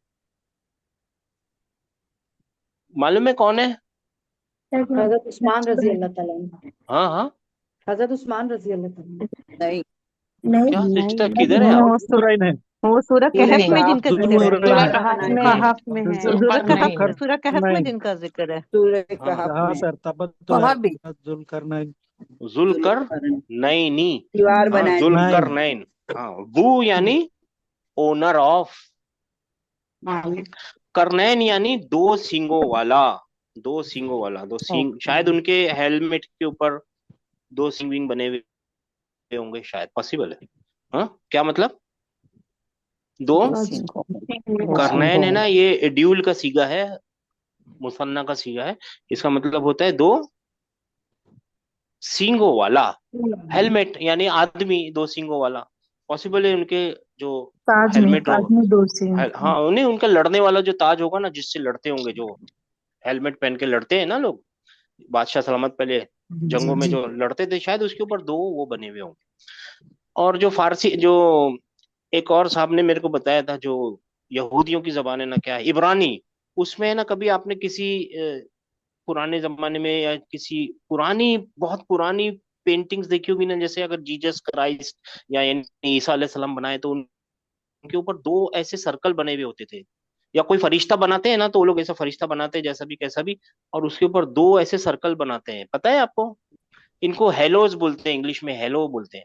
मालूम है कौन है? हजरत उस्मान रजी अल्लाह तआला अन्हु। हाँ हाँ, हजरत उस्मान रजी अल्लाह तआला अन्हु। नहीं नहीं क्या सिस्टर नहीं किधर है आप? वो नूराइन है। वो सूरह ये कहफ में काफ जिनका जुल जिक्र है। नूराइन सूरह है। कहफ में कहफ है। में जुल सूरह कहफ, जुल्करनैन। सूरह कहफ में जुल्करनैन। जिनका जिक्र है। सूरह हाँ कहफ हाँ में सर, तब तो है वहां भी जुल्करनैन। जुल्कर नैनी। दीवार हाँ बनाए थे। जुल्कर नाइन। नैन। हाँ, वू यानी ओनर ऑफ, करनैन यानी दो सींगों वाला। दो सींगों वाला, दो सींग, शायद उनके हेलमेट के ऊपर दो सींग विंग बने हुए होंगे, शायद पॉसिबल है। हाँ, क्या मतलब? दो दो सिंगों दो करनैन सिंगों है ना, ये ड्यूल का सीगा है, मुसन्ना का सीगा है। इसका मतलब होता है दो सींगों वाला। हेलमेट यानी आदमी दो सींगों वाला। पॉसिबल है उनके जो हेलमेट हो, ताज में दो सिंह। हाँ उन्हें, उनका लड़ने वाला जो ताज होगा ना, जिससे लड़ते होंगे, जो हेलमेट पहन के लड़ते हैं ना लोग, बादशाह सलामत पहले जी जंगों में जी। जो लड़ते थे, शायद उसके ऊपर दो वो बने हुए होंगे। और जो फारसी, जो एक और साहब ने मेरे को बताया था, जो यहूदियों की जबान है ना, क्या है, इब्रानी। उसमें है ना, कभी आपने किसी पुराने जमाने में या किसी पुरानी, बहुत पुरानी पेंटिंग्स देखी होगी ना, जैसे अगर जीसस क्राइस्ट या यानी ईसा अलैहि सलाम बनाए तो उनके ऊपर दो ऐसे सर्कल बने हुए होते थे। या कोई फरिश्ता बनाते हैं ना, तो वो लोग ऐसा फरिश्ता बनाते हैं, जैसा भी कैसा भी, और उसके ऊपर दो ऐसे सर्कल बनाते हैं। पता है आपको? इनको हेलोज बोलते हैं, इंग्लिश में हेलो बोलते हैं।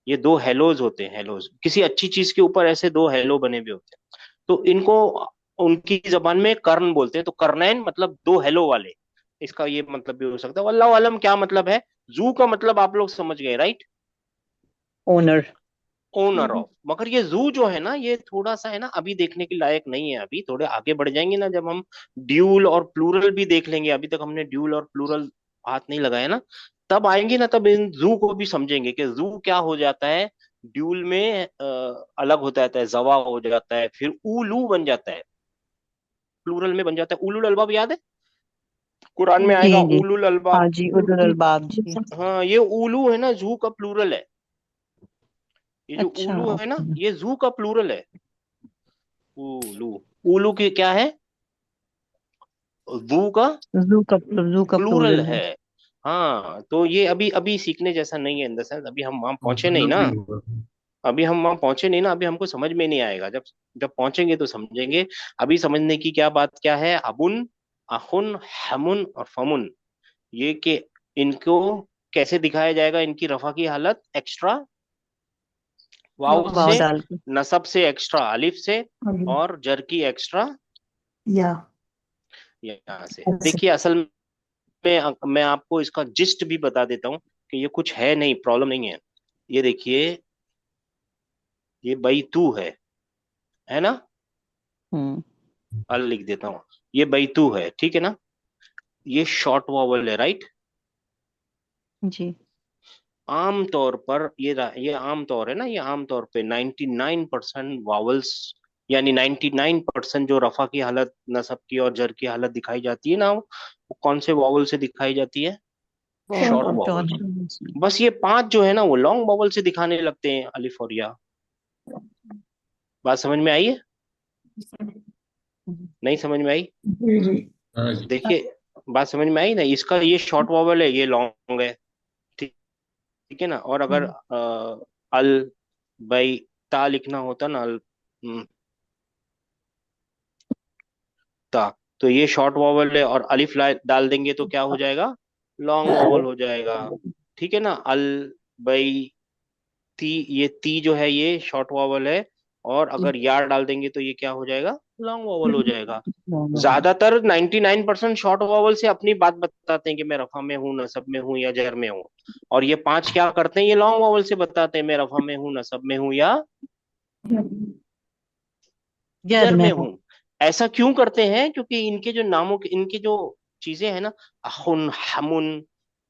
ये दो हेलोज होते हैं, हेलोज, किसी अच्छी चीज के ऊपर ऐसे दो हेलो बने हुए होते हैं। तो इनको उनकी जबान में कर्ण बोलते हैं। तो कर्नैन मतलब दो हेलो वाले, इसका ये मतलब भी हो सकता है। अल्लाह आलम क्या मतलब है। जू का मतलब आप लोग समझ गए, राइट? ओनर। Owner of. मगर ये जू जो है ना, ये थोड़ा सा है ना, अभी देखने के लायक नहीं है। अभी थोड़े आगे बढ़ जाएंगे ना, जब हम ड्यूल और प्लूरल भी देख लेंगे, अभी तक हमने ड्यूल और प्लूरल हाथ नहीं लगाया ना, तब आएंगे ना, तब इन जू को भी समझेंगे कि जू क्या हो जाता है। ड्यूल में अलग होता जाता है, जवा हो जाता है, फिर उलू बन जाता है, प्लूरल में बन जाता है। उलुल अलबाब याद है? कुरान में जी आएगा जी। उलुल हाँ अलबाब। जी, उदुल अलबाब जी। हाँ, ये उलू है ना, जू का प्लूरल है। ये जो अच्छा, उलू है ना, ओके। ये जू का प्लूरल है। उलू, उलू की क्या है? जू का जू का प्लूरल प्लूरल है। है। हाँ, तो ये अभी अभी सीखने जैसा नहीं है, इन द सेंस अभी हम वहां पहुंचे नहीं मतलब ना। नहीं होगा। अभी हम वहां पहुंचे नहीं ना, अभी हमको समझ में नहीं आएगा। जब जब पहुंचेंगे तो समझेंगे। अभी समझने की क्या बात क्या है, अबुन, अखुन, हमुन और फमुन, ये के इनको कैसे दिखाया जाएगा, इनकी रफा की हालत एक्स्ट्रा वाव वाव से, डाल के। नसब से एक्स्ट्रा अलिफ से, अभी और जर की एक्स्ट्रा या यहाँ से। ऐसे। देखिए, असल में मैं आपको इसका जिस्ट भी बता देता हूँ कि ये कुछ है नहीं, प्रॉब्लम नहीं है। ये देखिए, ये बैतू है ना? हम्म। अल लिख देता हूँ। ये बैतू है, ठीक है ना? ये शॉर्ट वॉवल है, राइट? जी। आम तौर पर ये आम तौर है ना, ये आम तौर पे 99% वावल्स, यानी 99% जो रफा की हालत, नसब की और जर की हालत दिखाई जाती है ना, वो कौन से वावल से दिखाई जाती है? Short short short vowel. और बस ये पांच जो है ना, वो लॉन्ग वावल से दिखाने लगते हैं, अलिफ और या। बात समझ में आई है? नहीं समझ में आई? जी जी। हाँ जी। देखिए, बात समझ में आई ना, इसका ये शॉर्ट वावल है, ये लॉन्ग है। ठीक ठीक है ना? और अगर अल, बाई, ता लिखना होता ना, अल, ता, तो ये शॉर्ट वॉवल है, और अलिफ डाल देंगे तो क्या हो जाएगा? लॉन्ग वॉवल हो जाएगा। ठीक है ना? अल, बई, ती, ये ती जो है ये शॉर्ट वॉवल है, और अगर यार डाल देंगे तो ये क्या हो जाएगा? लॉन्ग वॉवल हो जाएगा। Long vowel. ज्यादातर 99% शॉर्ट वॉवल से अपनी बात बताते हैं कि मैं रफा में हूँ, नसब में हूँ या जर में हूँ। और ये 5 क्या करते हैं, ये लॉन्ग वॉवल से बताते हैं मैं रफा में हूँ, नसब में हूँ या जर जर में में हूँ। हूँ। ऐसा क्यों करते हैं? क्योंकि इनके जो नामों के, इनके जो चीजें हैं ना, अहुन, हमुन,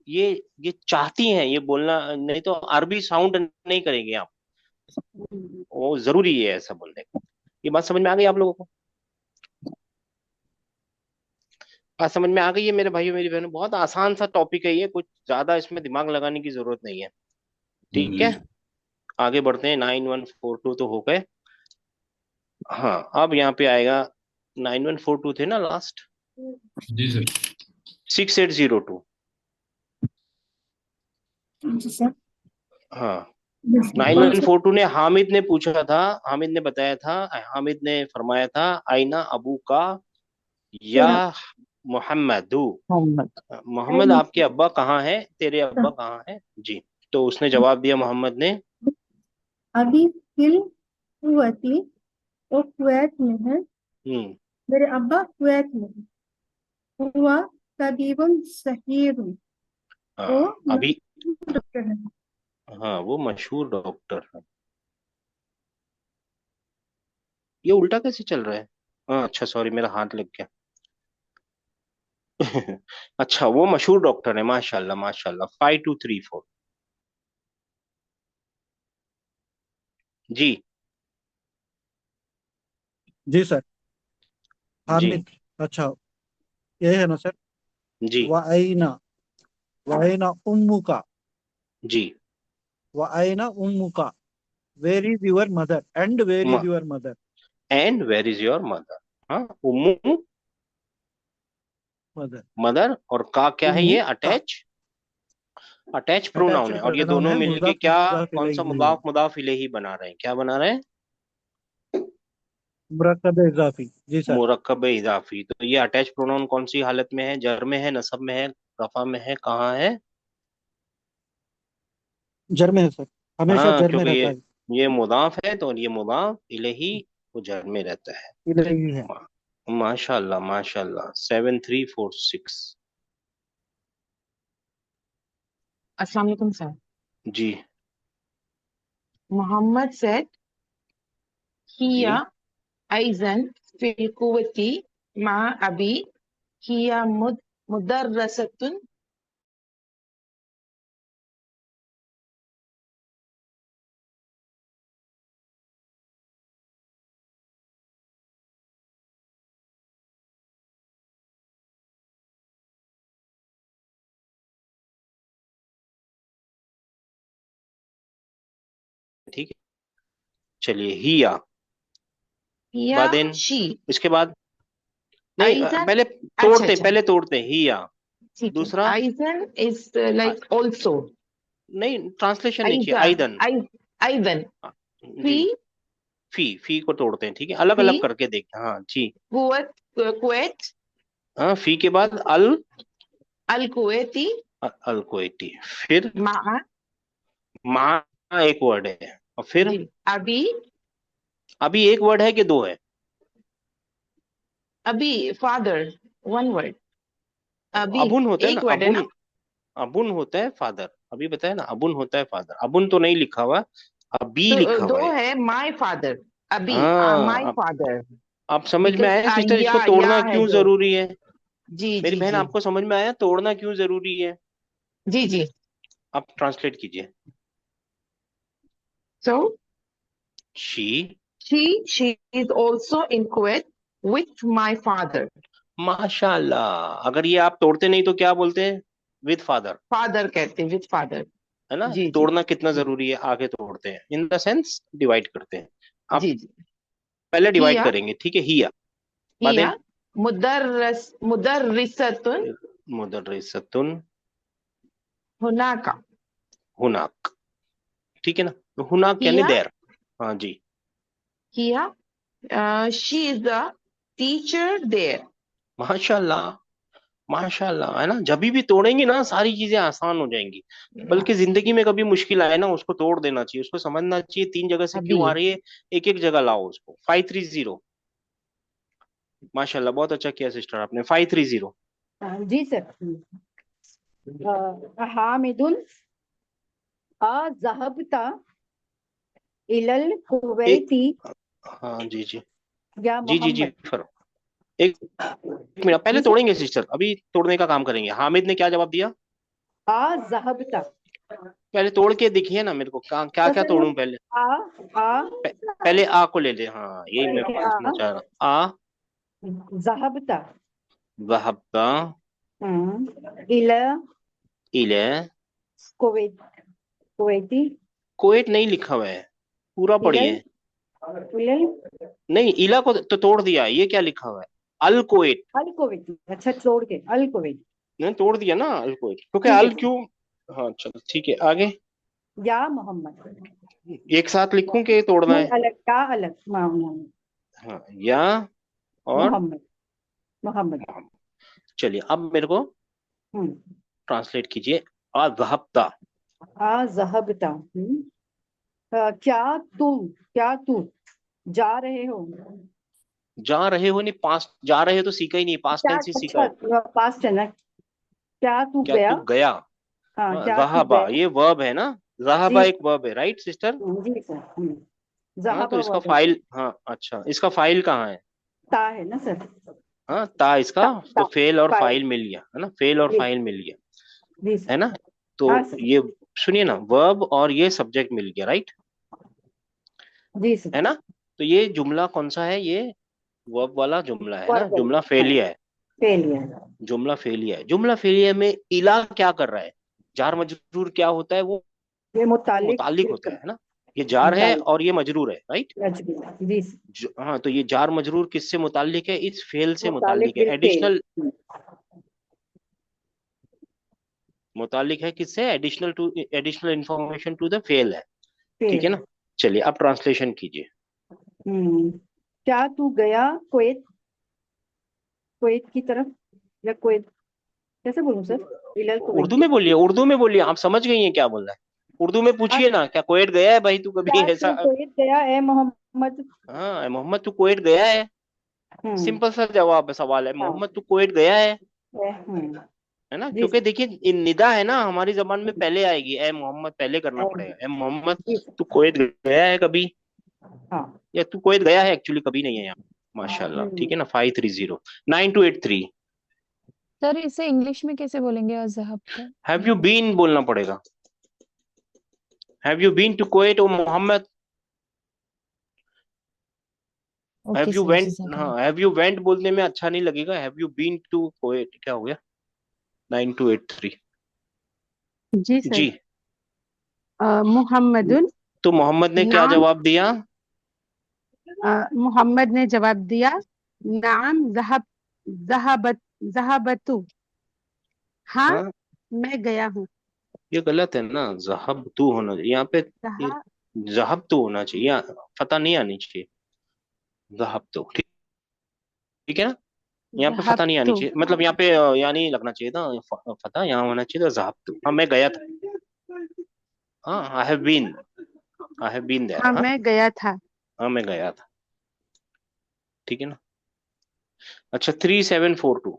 ये चाहती हैं ये बोलना, नहीं तो अरबी साउंड नहीं करेंगे आप। वो जरूरी है ऐसा बोलने का। ये बात समझ में आ गई आप लोगों को? बात समझ में आ गई है मेरे भाइयों मेरी बहनों? बहुत आसान सा टॉपिक है ये, कुछ ज्यादा इसमें दिमाग लगाने की जरूरत नहीं है। ठीक जी है, आगे बढ़ते हैं। 9142 तो हो गए। हाँ, अब यहाँ पे आएगा 9142 थे ना लास्ट। जी सर। 6802। जी सर। हाँ, जी सर। कौन सा? 9142 ने हामिद ने पूछा था, हामिद ने बताया था, हामिद ने फरमाया था आईना अबू का या तेरा मोहम्मद। मोहम्मद। मोहम्मद आपके अब्बा कहाँ है, तेरे अब्बा कहाँ है जी? तो उसने जवाब दिया मोहम्मद ने, अभी फिल कुवैती वो कुवैत में है। हम्म मेरे अब्बा कुवैत में है। हुआ तबीबुन सहीर। वो हाँ अभी, डॉक्टर है। हाँ वो मशहूर डॉक्टर है। ये उल्टा कैसे चल रहा है? हाँ अच्छा, सॉरी मेरा हाथ लग गया। अच्छा, वो मशहूर डॉक्टर है, माशाल्लाह माशाल्लाह। 5234 जी। जी सर। जी हामिद। अच्छा, ये है ना सर। जी वाइना, वाइना उम्मुका, जी। वाइना उम्मुका, where is your mother and where is your mother. And where is your mother? हाँ, उम्मू मदर। मदर, और का क्या है, उम्मू ये का अटैच, अटैच प्रोनाउन अटैच्ड है। और ये प्रोनाउन दोनों है, मिलके मुजाफ क्या, मुजाफ कौन सा इलैहि है, मुदाफ मुदाफ इलेही बना रहे हैं? क्या बना रहे हैं? मुरक्कब इजाफी। जी सर। मुरक्कब इजाफी। तो ये अटैच प्रोनाउन कौन सी हालत में है? जर में है, नसब में है, रफा में है, कहाँ है? जर में है सर, हमेशा हाँ, जर में क्योंकि रहता है। ये मुदाफ है, तो ये मुदाफ इलेही वो जर में रहता है। इलैहि है। माशाल्लाह माशाल्लाह। 7346 अस्सलाम वालेकुम सर। जी मोहम्मद said जी। हिया अइजन फिल कुव्वती मा अबी हिया मुदर्रसतुन। ठीक है, चलिए हिया, हिया बादेन, शी इसके बाद नहीं, अइजन। पहले अच्छा तोड़ते, अच्छा, पहले तोड़ते हिया। ठीक है। दूसरा, अइजन इज अ, लाइक ऑल्सो। नहीं ट्रांसलेशन नहीं चाहिए, अइजन आइदन। अइजन फी जी, फी को तोड़ते हैं, ठीक है, अलग फी अलग करके देखते हैं। हाँ जी। कुवत कुवैत हाँ, फी के बाद अल, अल कुवैती अल कोइटी, फिर मा। मा, एक वर्ड है, और फिर जी अभी अभी एक वर्ड है कि दो है? अभी फादर वन वर्ड। अभी अबुन होता है ना, एक वर्ड है ना। अबुन, अबुन होता है फादर। अभी बताया ना, अबुन होता है फादर। अबुन तो नहीं लिखा हुआ, अबी तो लिखा दो हुआ है। है माय फादर। अभी हाँ, माय फादर आप समझ में बिकॉज आया सिस्टर, इसको या तोड़ना है क्यों जो। जरूरी है? जी मेरी जी बहन, जी आपको समझ में आया तोड़ना क्यों जरूरी है? जी जी। आप ट्रांसलेट कीजिए। So she, she is also in Kuwait with my father. माशाल्लाह। अगर ये आप तोड़ते नहीं तो क्या बोलते हैं? विद फादर, फादर कहते हैं विथ फादर। है ना? जी जी तोड़ना कितना जी जरूरी है, आगे तोड़ते हैं, इन द सेंस डिवाइड करते हैं। आप जी जी। पहले डिवाइड हिया करेंगे, ठीक है, हिया, हिया बादेन मुदर्रिसतुन मुदर्रिसतुन हुनाका। हुनाक, ठीक है ना? तो हुनाक यानी हिया देर। हाँ जी। हिया she is the teacher there. माशाल्लाह माशाल्लाह, है ना? जब भी तोड़ेंगे ना सारी चीजें आसान हो जाएंगी। बल्कि जिंदगी में कभी मुश्किल आए ना, उसको तोड़ देना चाहिए, उसको समझना चाहिए 3 जगह से अभी क्यों आ रही है, एक एक जगह लाओ उसको। 530 माशाल्लाह, बहुत अच्छा किया सिस्टर आपने। 530। जी सर। हामिदुन ज़हबता इलल एक, कुवैती हाँ जी जी या जी जी जी, मोहम्मद। फर एक मिनट, पहले जी सर। तोड़ेंगे सिस्टर, अभी तोड़ने का काम करेंगे। हामिद ने क्या जवाब दिया? ज़हबता। पहले तोड़ के दिखिए ना मेरे को, क्या क्या तो क्या सर ये तोड़ूं पहले? आ पहले आ को ले ले, हाँ यही मैं पहले पूछना चाह रहा। आ ज़हबता वहब्ता इला इले, कुवैत कुवैती कोएट नहीं लिखा हुआ है, पूरा इलल पढ़िए। इलल नहीं, इला को तो तोड़ दिया, ये क्या लिखा हुआ है? अल कोएट। अल कुवैती। अच्छा छोड़ के अल कुवैती। मैंने तोड़ दिया ना अल कोएट, क्योंकि ठीक है अल सर। क्यों। हाँ चलो ठीक है, आगे। या मोहम्मद। एक साथ लिखूं कि तोड़ना नहीं है? अलग का अलग मोहम्मद। हाँ, या और मोहम्मद मोहम्मद। चलिए अब मेरे को ट्रांसलेट कीजिए। आ वहब्ता, ज़हबता क्या तू जा रहे हो। जा रहे हो नहीं, पास्ट जा रहे हो तो सीखा ही नहीं, पास्ट क्या टेंस ही सीखा अच्छा है। पास्ट है ना। क्या तू क्या गया। तू गया? हाँ हाँ, क्या तू ज़हाबा गया। ये वर्ब है ना, ज़हाबा जी एक वर्ब है, राइट सिस्टर? जी सर। हाँ तो ज़हाबा इसका वर्ब है सर। फाइल, हाँ अच्छा, इसका फाइल कहाँ है? ता है ना सर। हाँ ता इसका, ता तो ता फेल और फाइल। फाइल मिल गया है ना, फेल और जी फाइल मिल गया जी है सर। ना। तो हाँ सर। ये सुनिए ना, वर्ब और ये सब्जेक्ट मिल गया, राइट? जी सर। है ना। तो ये जुमला कौन सा है? ये वर्ब वाला जुमला है ना, वर्ब जुमला हाँ फेलिया है। फेलियर। जुमला फेलिया है। जुमला फेलिया में इला क्या कर रहा है? जार मजरूर क्या होता है? वो ये मुतालिक मुतालिक होता है ना। ये जार है मुतालिक और ये मजरूर है, राइट? जी सर। हाँ तो ये जार मजरूर किससे मुतालिक है? इस फेल से मुतालिक मुतालिक है, बिल फेल। एडिशनल मुतालिक है किससे? Additional to, additional information to the फेल है। ठीक है फेल। ना। चलिए अब ट्रांसलेशन कीजिए। क्या तू गया कुवैत कुवैत की तरफ या कुवैत कैसे बोलूं सर इलल उर्दू कुवैती। में बोलिए, उर्दू में बोलिए, आप समझ गई हैं क्या बोल रहा है? उर्दू में पूछिए ना, क्या कुवैत गया है भाई तू कभी क्या ऐसा? तू कुवैत गया है मोहम्मद। हाँ मोहम्मद तू कुवैत गया है, हम्म सिंपल सा जवाब है, सवाल है, हाँ मोहम्मद तू कुवैत गया हम्म है ना। जी क्योंकि देखिए ये निदा है ना, हमारी जबान में पहले आएगी, ए मोहम्मद पहले करना पड़ेगा, ए मोहम्मद जी तू कुवैत गया है कभी, हाँ। या तू कुवैत गया है, एक्चुअली कभी नहीं है यहाँ। माशाल्लाह, ठीक है ना। 530 9283। सर इसे इंग्लिश में कैसे बोलेंगे अजहब का? हैव यू बीन बोलना पड़ेगा। Have you been to Kuwait oh Mohammed? Okay have you sir went, जज़ाकल्लाह। हाँ हैव यू वेंट बोलने में अच्छा नहीं लगेगा, have you been to Kuwait, क्या हो गया? 9283। जी सर। जी। मुहम्मदुन तो मोहम्मद ने क्या नाम। जवाब दिया? मोहम्मद ने जवाब दिया नाम जहाबत जहाबतु। हाँ हाँ मैं गया हूँ। ये गलत है ना, जहब तू होना चाहिए यहाँ पे। ये जहा जहब तू होना चाहिए, यहाँ फता नहीं आनी चाहिए। जहब तो ठीक, ठीक है ना। यहाँ पे फता नहीं आनी जहाबतु। चाहिए, मतलब यहाँ पे यहाँ नहीं लगना चाहिए था, फता यहाँ होना चाहिए था, जहब तू। हाँ मैं गया था। हाँ I have been, I have been there. हाँ हाँ मैं गया था। हाँ मैं गया था, ठीक है ना। अच्छा 3742।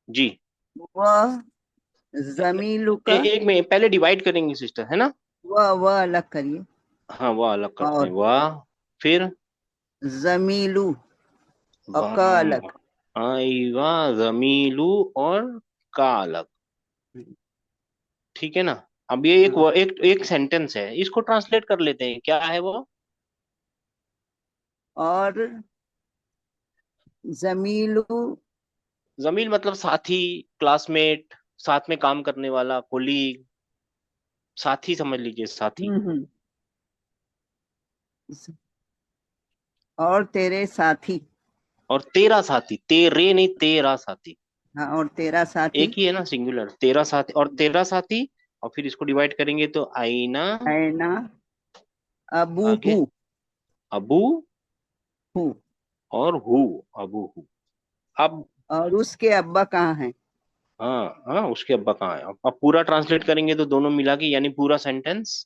जी। वह जमीलू का एक में पहले डिवाइड करेंगे सिस्टर, है ना। वह अलग करिए। हाँ वह अलग करते हैं, और वाह। फिर जमीलू और का अलग। आईवा जमीलू और का अलग, ठीक है ना। अब ये एक हाँ। एक एक सेंटेंस है, इसको ट्रांसलेट कर लेते हैं, क्या है वो? और जमीलू जमील मतलब साथी, क्लासमेट, साथ में काम करने वाला, कोलीग, साथी समझ लीजिए, साथी। हम्म। और तेरे साथी। और तेरा साथी, तेरे नहीं तेरा साथी, हाँ और तेरा साथी। एक ही है ना, सिंगुलर, तेरा साथी और तेरा साथी। और फिर इसको डिवाइड करेंगे तो आईना, है ना अबू आगे हु अबू हु। और हु, अबू हु। अब और उसके अब्बा कहाँ हैं। हाँ हाँ, उसके अब्बा कहाँ है? अब पूरा ट्रांसलेट करेंगे तो दोनों मिला के, यानी पूरा सेंटेंस।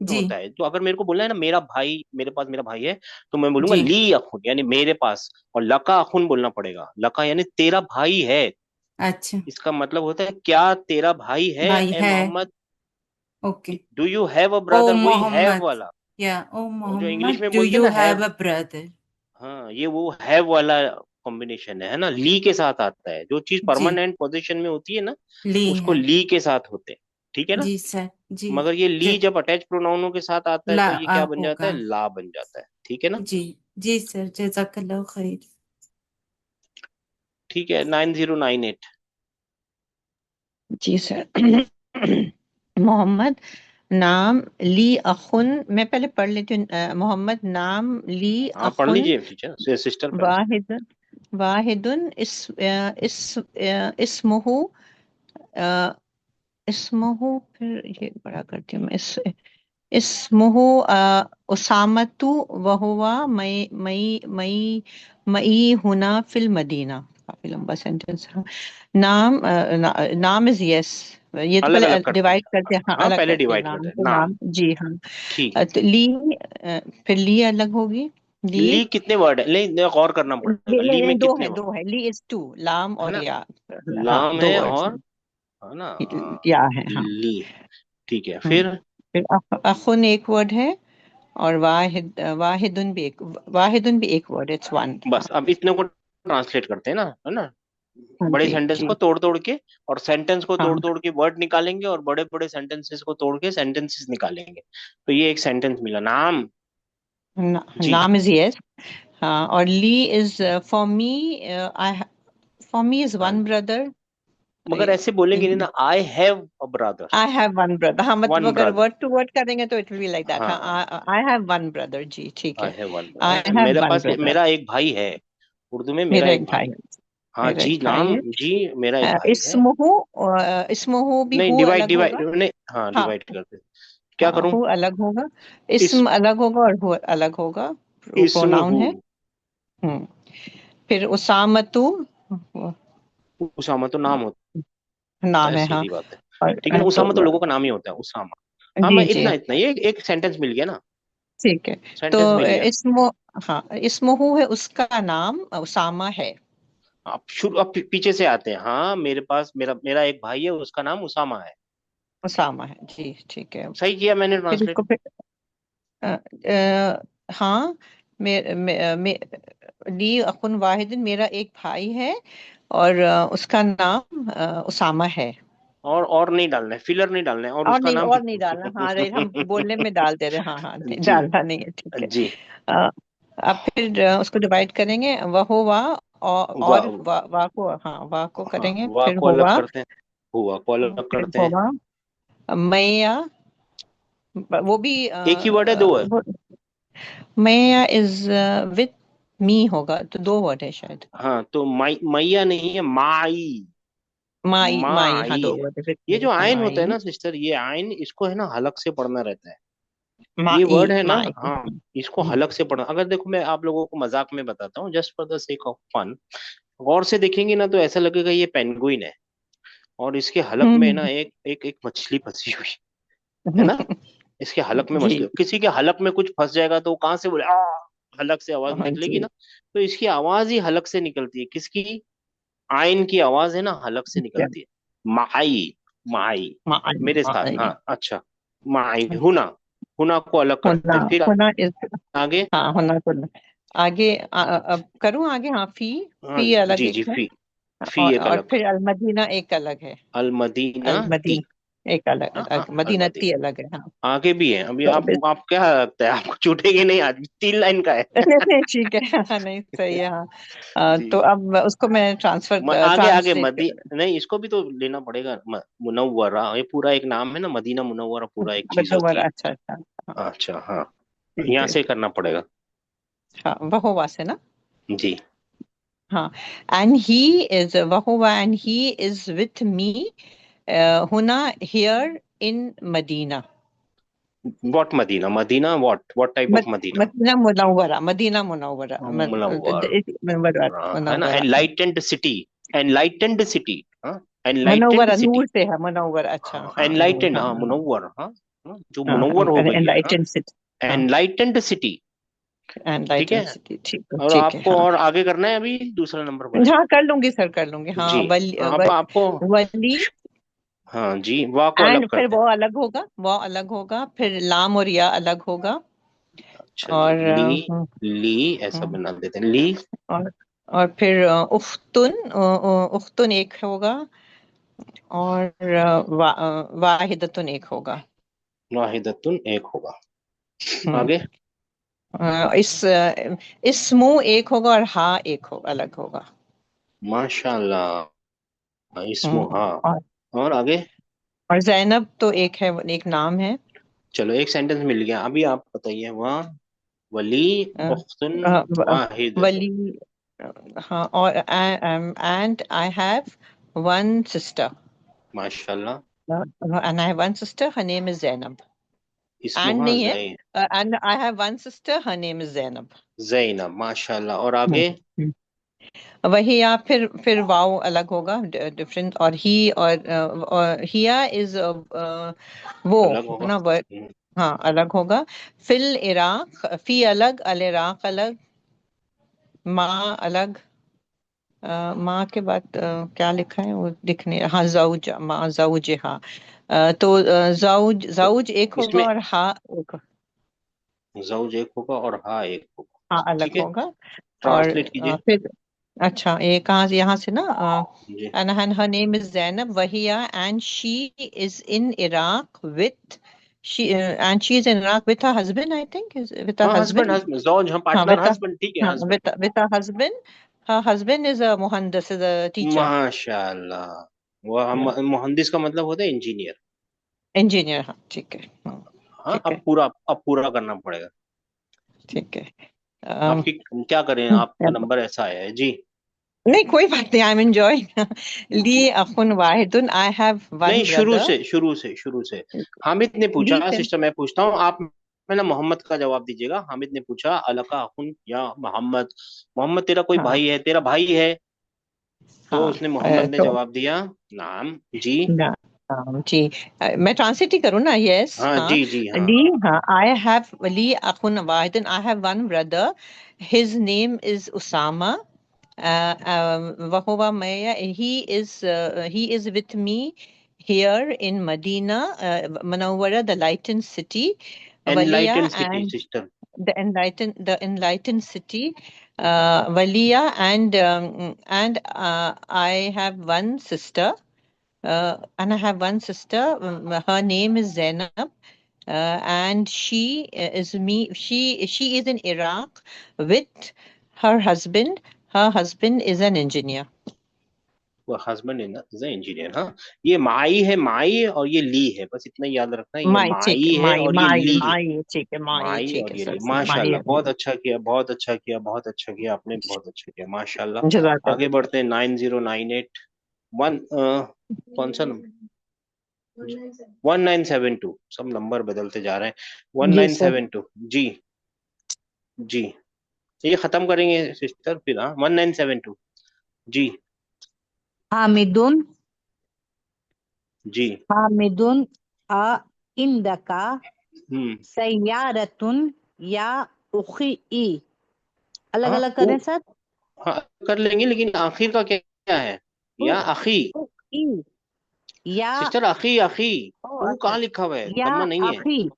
जी होता है। तो अगर मेरे को बोलना है ना मेरा भाई, मेरे पास मेरा भाई है, तो मैं बोलूंगा जी ली अखुन, यानी मेरे पास। और लका अखुन बोलना पड़ेगा, लका यानी तेरा भाई है। अच्छा इसका मतलब होता है क्या तेरा भाई है भाई ए है Mohammad, okay do you have a ओ ब्रदर, वही हैव मोहम्मद वाला। या ओ और जो इंग्लिश मोहम्मद में डू बोलते हैं यू ना हैव हैव, अ ब्रदर हाँ ये वो हैव वाला कॉम्बिनेशन है ना, ली के साथ आता है। जो चीज जी परमानेंट पोजीशन में होती है ना, ली उसको है ली के साथ होते हैं, ठीक है ना। जी सर जी मगर ये ली ज, जब अटैच प्रोनाउनों के साथ आता है ला तो ये क्या बन जाता होगा है, ला बन जाता है, ठीक है ना। जी जी सर जज़ाकल्लाह खैर ठीक है, 9098। जी सर। मोहम्मद नाम ली अखुन, मैं पहले पढ़ लेती हूँ। मोहम्मद नाम ली हाँ पढ़ अखुन लीजिए टीचर, सिस्टर पहले। वाहिद वाहिदुन इस्मुहु अ, इस्मुहु, फिर ये बड़ा करती हूँ मैं, इस्मुहु उसामतु वहुवा मई मई मई मई हुना फिल मदीना। काफी लंबा सेंटेंस है। नाम इज यस, ये तो अलग पहले अलग करते डिवाइड हैं, करते हैं, हाँ हाँ अलग पहले करते हैं, डिवाइड नाम करते हैं तो नाम। नाम जी हाँ। ठीक है। तो ली, फिर ली अलग होगी, ली। ली कितने वर्ड है, नहीं गौर करना पड़ेगा, ली में दो कितने है, वर्ड दो है, ली इज टू, लाम है और ना, या। हाँ लाम दो है वर्ड्स और, हैं, है ना, या है हाँ। ली। ठीक है हम्म, फिर। फिर अखुन एक वर्ड है, और वाहिदुन भी एक वर्ड, इट्स वन। हाँ बस अब इतने को ट्रांसलेट करते हैं ना, है ना, हाँ बड़े जी सेंटेंस जी को तोड़ तोड़ के, और सेंटेंस को तोड़ हाँ तोड़ के वर्ड निकालेंगे, और बड़े बड़े सेंटेंसेस को तोड़ के सेंटेंसेस निकालेंगे। तो ये एक सेंटेंस मिला, नाम। जी। नाम इज यस। हाँ, और ली is for me, I for me is हाँ वन ब्रदर। मगर ऐसे बोलेंगे नहीं ना, I have a brother. I have one brother, हाँ मतलब वन अगर ब्रदर, वर्ड टू वर्ड करेंगे तो it will be like that. हाँ हाँ, आई हैव वन ब्रदर, जी ठीक आई है। हैव वन, आई हैव मेरे वन पास ब्रदर, मेरा एक भाई है, उर्दू में मेरा मेरा एक एक भाई भाई है। है, हाँ मेरा जी, एक भाई नाम है। जी, मेरा एक भाई है। इस्मुहु भी नहीं हु डिवाइड अलग डिवाइड होगा। नहीं, हाँ हाँ डिवाइड करते हैं। क्या हाँ, करूं, हु अलग होगा, इस इस्म अलग होगा, और हु अलग होगा, वो इसमें प्रोनाउन हूँ, है। हम्म, फिर उसामतु उसामा तो नाम होता नाम है, है हाँ। सीधी बात है। और ठीक है ना, तो उसामा तो लोगों का नाम ही होता है, उसामा। हाँ जी मैं जी इतना इतना ये एक सेंटेंस मिल गया ना, ठीक है। तो सेंटेंस मिल गया। इस्मो हाँ, इस्मुहु है, उसका नाम उसामा है। आप शुरू, आप पीछे से आते हैं, हाँ मेरे पास मेरा मेरा एक भाई है, उसका नाम उसामा है। उसामा है जी ठीक है। सही किया मैंने फिर ट्रांसलेट। इसको फिर हाँ, मे, मे, मे, ली अखुन वाहिदिन, मेरा एक भाई है, और उसका नाम उसामा है। और नहीं डालना है, फिलर नहीं डालना है, और उसका नाम। और नहीं डालना, हाँ राइट, हम बोलने में डाल दे रहे, हाँ हाँ नहीं जी डालना नहीं है, ठीक है। जी। अ, अब फिर उसको डिवाइड करेंगे, वह वाह, और वाह, वाह को, हाँ वाह को हाँ करेंगे, वाह फिर को अलग हुआ, करते हैं, हुआ को अलग फिर करते हैं। हुआ मैया, वो भी एक ही वर्ड है, दो है। मैया इज विथ मी होगा, तो दो वर्ड है शायद। हाँ तो मैया नहीं है, माई, माई माई, हाँ माई दो है। वर्ड है, विथ ये मी, जो हाँ आयन होता है माई, ना सिस्टर, ये आयन इसको है ना हलक से पढ़ना रहता है। ये माई वर्ड है ना, माई। हाँ इसको हलक से पढ़ना। अगर देखो मैं आप लोगों को मजाक में बताता हूँ, just for the sake of fun, गौर से देखेंगे ना तो ऐसा लगेगा ये पेंगुइन है, और इसके हलक में ना हम्म एक एक एक मछली फंसी हुई है ना। इसके हलक में जी मछली, किसी के हलक में कुछ फंस जाएगा तो वो कहाँ से बोले आ, हलक से आवाज हाँ निकलेगी जी, ना। तो इसकी आवाज ही हलक से निकलती है, किसकी, आयन की आवाज है ना, हलक से क्या, निकलती है। माई, माई, माई मेरे साथ, माई, हाँ अच्छा, माई हुना, हुना को अलग होना, करते हैं, फिर होना इज, आगे। हाँ होना तो आगे, अब करूँ आगे, हाँ फी, हाँ फी अलग जी एक जी, है। फी एक और अलग, फिर अलमदीना एक अलग है, अल मदीना ती, अलमदीना एक अलग, हाँ हाँ अल मदीनती मदीना। अलग है हाँ। आगे भी है अभी, तो आप क्या लगता है आपको छूटेगी नहीं, आज भी 3 लाइन का है। नहीं ठीक है, हाँ नहीं सही है हाँ। जी तो जी। अब उसको मैं आगे आगे ट्रांसलेट मदी, नहीं इसको भी तो लेना पड़ेगा, मुनव्वरा, ये पूरा एक नाम है ना, मदीना मुनव्वरा पूरा एक चीज बदोबर, होती अच्छा अच्छा, हाँ है। अच्छा हाँ, ठीक यहाँ है। से करना पड़ेगा। हाँ वहोवा से ना, जी। हाँ, एंड ही इज वहोवा, and he is with me हुना, here in Medina. What Medina, Medina what type of Medina, Medina Munawwara, Medina Munawwara, Munawwar, है ना, Munawwara, enlightened city, enlightened city, हाँ एनलाइटेंड मुनव्वरा सिटी, नूर से है, मुनव्वरा, अच्छा हाँ हाँ नूर, एनलाइटेंड, हाँ हाँ मुनव्वर, हाँ जो मुनव्वर हो गई है, एनलाइटेंड सिटी, एनलाइटेंड सिटी, ठीक है। एनलाइटेंड सिटी, ठीक है, और ठीक है, आपको हाँ और आगे करना है, अभी दूसरा नंबर बोले। हाँ कर लूंगी सर, कर लूंगी, हाँ जी, आपको वली, हाँ जी, वाह को अलग एंड फिर करते हैं। वो अलग होगा, वो अलग होगा, फिर लाम और या अलग होगा, अच्छा और जी, ली ऐसा हम्म, बना देते हैं, ली। और फिर उख्तुन एक होगा, और वाहिदतुन एक होगा। वाहिदतुन एक होगा। हम्म, आगे इस्मु एक होगा, और हा एक हो अलग होगा। माशाल्लाह, इसमो हाँ। और और आगे जैनब तो एक है, एक नाम है। चलो एक सेंटेंस मिल गया। अभी आप बताइए, वहाँ वली अ, उख्तुन अ, वाहिदतुन। वली, हाँ, और and I have one sister, माशाल्लाह, and I have one sister, her name is Zainab. And इसमुहा नहीं है, and I have one sister, her name is Zainab. Zainab, माशाल्लाह। और आगे वही, या फिर वाव अलग होगा, डिफरेंट, और ही, और हिया इज वो अलग होगा। ना वर्ड, हाँ अलग होगा। फिल इराक, फी अलग, अल इराक अलग, माँ अलग, माँ के बाद क्या लिखा है वो दिखने, हाँ जाउज, माँ जाउज, हाँ तो जाउज, तो जाउज एक होगा, इसमें और हाँ एक, ज़ौज एक होगा और हा एक होगा। हाँ अलग ठीक है, होगा। और ट्रांसलेट कीजिए। फिर अच्छा, ये कहाँ से, यहाँ से ना, जी and her name is Zainab Wahiya, and she is in Iraq with and she is in Iraq with her husband, I think, is with her हाँ, हस्बैंड, husband. हस्बैंड, ज़ौज, हाँ, हाँ, पार्टनर, हस्बैंड, ठीक है, husband. with her husband. Her husband is a muhandis, is a teacher, माशाल्लाह, वो मुहंदिस का मतलब होता है इंजीनियर। engineer, हाँ ठीक है, हाँ, ठीक है, अब पूरा करना पड़ेगा। ठीक है। आपकी क्या करें, आपका नंबर ऐसा आया है जी। नहीं कोई बात नहीं, आई एम एंजॉयिंग। ली अखुन वाहिदुन, आई हैव वन नहीं, ब्रदर। शुरू से हामिद ने पूछा, ली से, सिस्टर मैं पूछता हूँ, आप पहले मोहम्मद का जवाब दीजिएगा। हामिद ने पूछा अलका अखुन या मोहम्मद, मोहम्मद तेरा कोई हाँ भाई है, तेरा भाई है? तो हाँ, उसने मोहम्मद ने तो जवाब दिया नाम जी। ना, जी, मैं ट्रांसलेट ही करूँ ना, यस, हाँ हाँ, जी, जी हाँ ली, हाँ। हाँ, आई हैव ली अखुन वाहिदन, I have one brother, his name is Usama, वहुवा मैया, he is with me here in Medina Munawwara, the enlightened city, Waliya, enlightened city and sister. the enlightened city, Waliya, and I have one sister. And I have one sister. Her name is Zainab, and she is in Iraq with her husband. Her husband is an engineer. वो husband is engineer. हाँ, ये माई है, माई और ये ली है, बस इतना याद रखना, ये माई, ठीक माई है, है माई, और ये माई, ली है। माई, ठीक है, माई, माई ठीक और है ये सर, ली। माई माशाल्लाह, है। बहुत अच्छा किया, बहुत अच्छा किया, बहुत अच्छा किया आपने, बहुत अच्छा किया, माशाल्लाह। आगे जज़ाकल्लाह। बढ़ते हैं, 9098 वन, कौन सा नंबर? 1972। सब नंबर बदलते जा रहे हैं। One G nine sir. Seven two G, जी ये खत्म करेंगे सिस्टर, फिर हाँ 1972 जी, हामिदुन, जी। हामिदुन आ इंदका हम्म, सैयारतुन या उखी, अलग हाँ अलग वो, करें सर। हाँ कर लेंगे, लेकिन आखिर का क्या क्या है? उ, या अखी, उखी या, सिस्टर, अखी, अखी। ओ वो अच्छा, कहाँ लिखा हुआ है, या दम्मा नहीं है। अखी,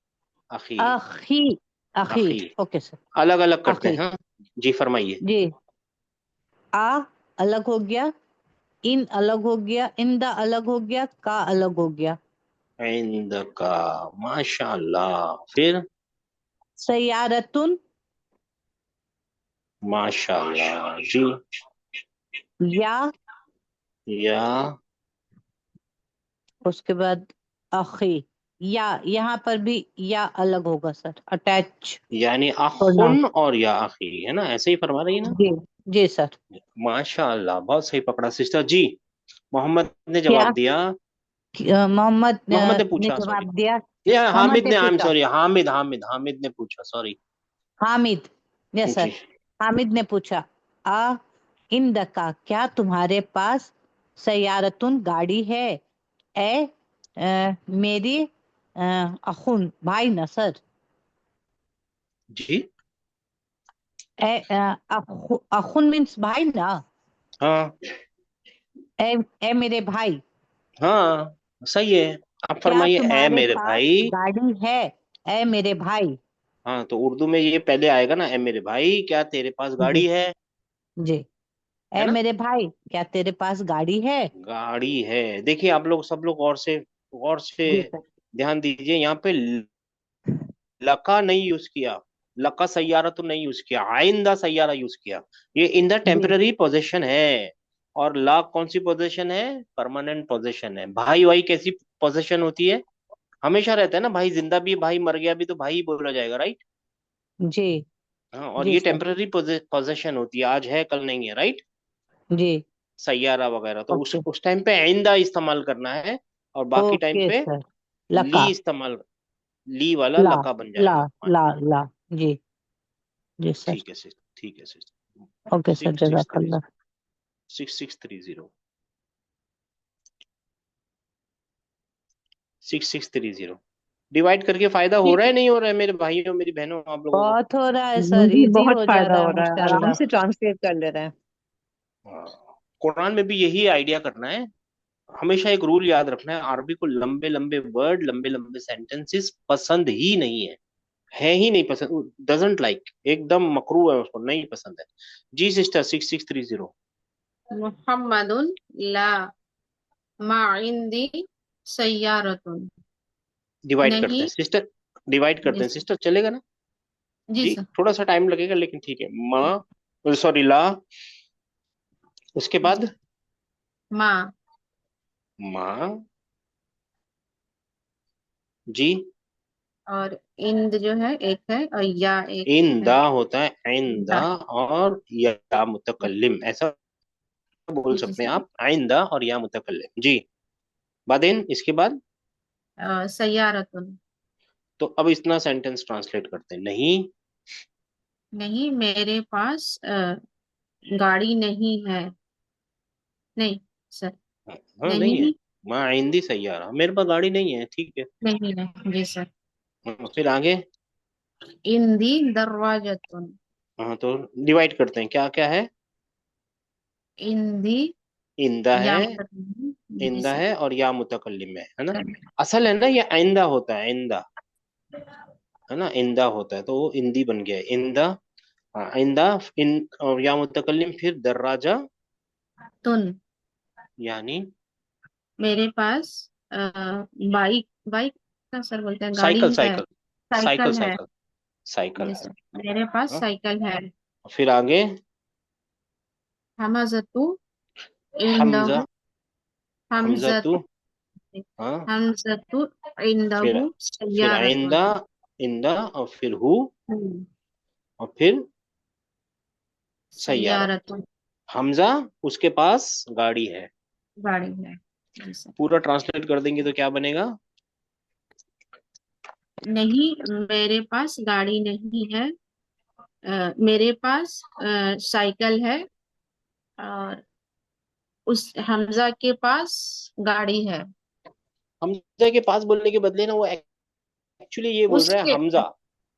अखी, अखी, अखी, अखी, ओके सर, अलग अलग करते अखी, हैं, हाँ जी, फरमाइए। जी। आ अलग हो गया, इन अलग हो गया, इंदा अलग हो गया, का अलग हो गया, हिंद का, माशाल्लाह। फिर सैयारतुन माशाल्लाह जी, या, या उसके बाद अखी, या यहाँ पर भी या अलग होगा सर, अटैच यानी प्रोनाउन, अखुन और या अखी, है ना, ऐसे ही फरमा रही है ना? जी, जी सर। माशाल्लाह, बहुत सही पकड़ा सिस्टर जी। मोहम्मद ने क्या, जवाब दिया, मोहम्मद मोहम्मद ने ने पूछा, सॉरी, जवाब दिया, ये मोहम्मद हामिद ने ने, आई एम पूछा, सॉरी, हामिद ने पूछा, सॉरी हामिद, यस सर, जी। हामिद ने पूछा, आ इंदका क्या तुम्हारे पास सयारतुन गाड़ी है, ए मेरी अखुन भाई ना सर। जी अखुन मीन्स भाई ना। हाँ ए मेरे भाई, हाँ सही है। आप क्या फरमाइए ए तुम्हारे मेरे पास भाई। गाड़ी है? ए मेरे भाई। हाँ तो उर्दू में ये पहले आएगा ना, ए मेरे भाई क्या तेरे पास जी गाड़ी है जी। है ए ना। मेरे भाई क्या तेरे पास गाड़ी है? गाड़ी है। देखिए आप लोग सब लोग गौर से जी सर। ध्यान दीजिए, यहाँ पे लका नहीं यूज किया, लका सैयारा तो नहीं यूज किया, आइंदा सैयारा यूज किया। ये इन द जी टेम्पररी पोजीशन है। और ला कौन सी पोजीशन है? परमानेंट पोजीशन है। भाई भाई कैसी पोजीशन होती है? हमेशा रहता है ना, भाई जिंदा भी भाई मर गया भी तो भाई ही बोला जाएगा, राइट। जी हाँ और जी ये सर। टेम्पररी पोजीशन होती है, आज है कल नहीं है, राइट। जी सैयारा वगैरह तो ओके उस टाइम पे आइंदा इस्तेमाल करना है, और बाकी टाइम ओके पे सर। ली लका। इस्तेमाल, ली वाला ला लका बन ला जाएगा। हाँ ला ला। जी जी सर। ठीक है सिस्टर, ठीक है सिस्टर। ओके सर, 6 6 3 जज़ाकल्लाह। 6630 6630 डिवाइड करके फायदा हो रहा है नहीं हो रहा है मेरे भाइयों मेरी बहनों आप लोगों को? बहुत हो रहा है सर, जी इजी बहुत हो जा फायदा रहा हो है रहा है, आराम माशाल्लाह। से ट्रांसलेट कर ले रहे हैं। हाँ, कुरान में भी यही आइडिया करना है। हमेशा एक रूल याद रखना है, अरबी को लंबे लंबे वर्ड लंबे लंबे सेंटेंसेस पसंद ही नहीं है ही नहीं पसंद, डजंट लाइक, एकदम मकरू है, उसको नहीं पसंद है। जी सिस्टर 6630 मुहम्मदुन ला माइंदी सय्यारतुन। डिवाइड करते नहीं। हैं सिस्टर, डिवाइड करते जी हैं सिस्टर, चलेगा ना? जी जी सर। थोड़ा सा टाइम लगेगा लेकिन ठीक है। माँ, सॉरी ला, उसके बाद माँ। माँ। जी और इंद जो है एक है और या एक है। इंदा होता है आइंदा, दा। और या मुतकल्लिम, ऐसा बोल जी सकते हैं सर। आप, आइंदा और या मुतकल्लिम। जी बादेन इसके बाद। सय्यारतुन। तो अब इतना सेंटेंस ट्रांसलेट करते हैं। नहीं, नहीं मेरे पास गाड़ी नहीं है। नहीं सर। हाँ नहीं है। नहीं। माँ आइंदी सैयारा, मेरे पास गाड़ी नहीं है, ठीक है। नहीं है जी सर। फिर आगे। इंदी दरवाजतुन। हाँ तो डिवाइड करते हैं, क्या क्या है? इंदी इंदा या है, मुतकल्लिम। जी इंदा सर। है और या मुतकल्लिम है ना। असल है ना ये आइंदा होता है, आइंदा है ना, इंदा होता है तो वो इंदी बन गया है, इंदा। हाँ आइंदा, इन और या मुतकल्लिम, फिर दर्राजा, तुन। यानी मेरे पास बाइक बाइक का सर बोलते हैं गाड़ी साइकिल है। साइकिल साइकिल साइकिल है। साइकिल साइकिल जी है। सर मेरे पास हाँ? साइकिल है। फिर आगे हमजतु हमजा, इंदहु। हमजतु, हमजतु। हाँ। हमजतु फिर इंदहु फिर सय्यारतुन। आइंदा, इंदा और फिर हु, हम्म, और फिर सैयारा। सय्यारतुन। हमजा उसके पास गाड़ी है। गाड़ी है। जी सर। पूरा ट्रांसलेट कर देंगे तो क्या बनेगा? नहीं मेरे पास गाड़ी नहीं है। मेरे पास साइकिल है। और उस हमजा के पास गाड़ी है। हमजा के पास बोलने के बदले ना वो एक्चुअली ये बोल रहा है उसके। हमजा,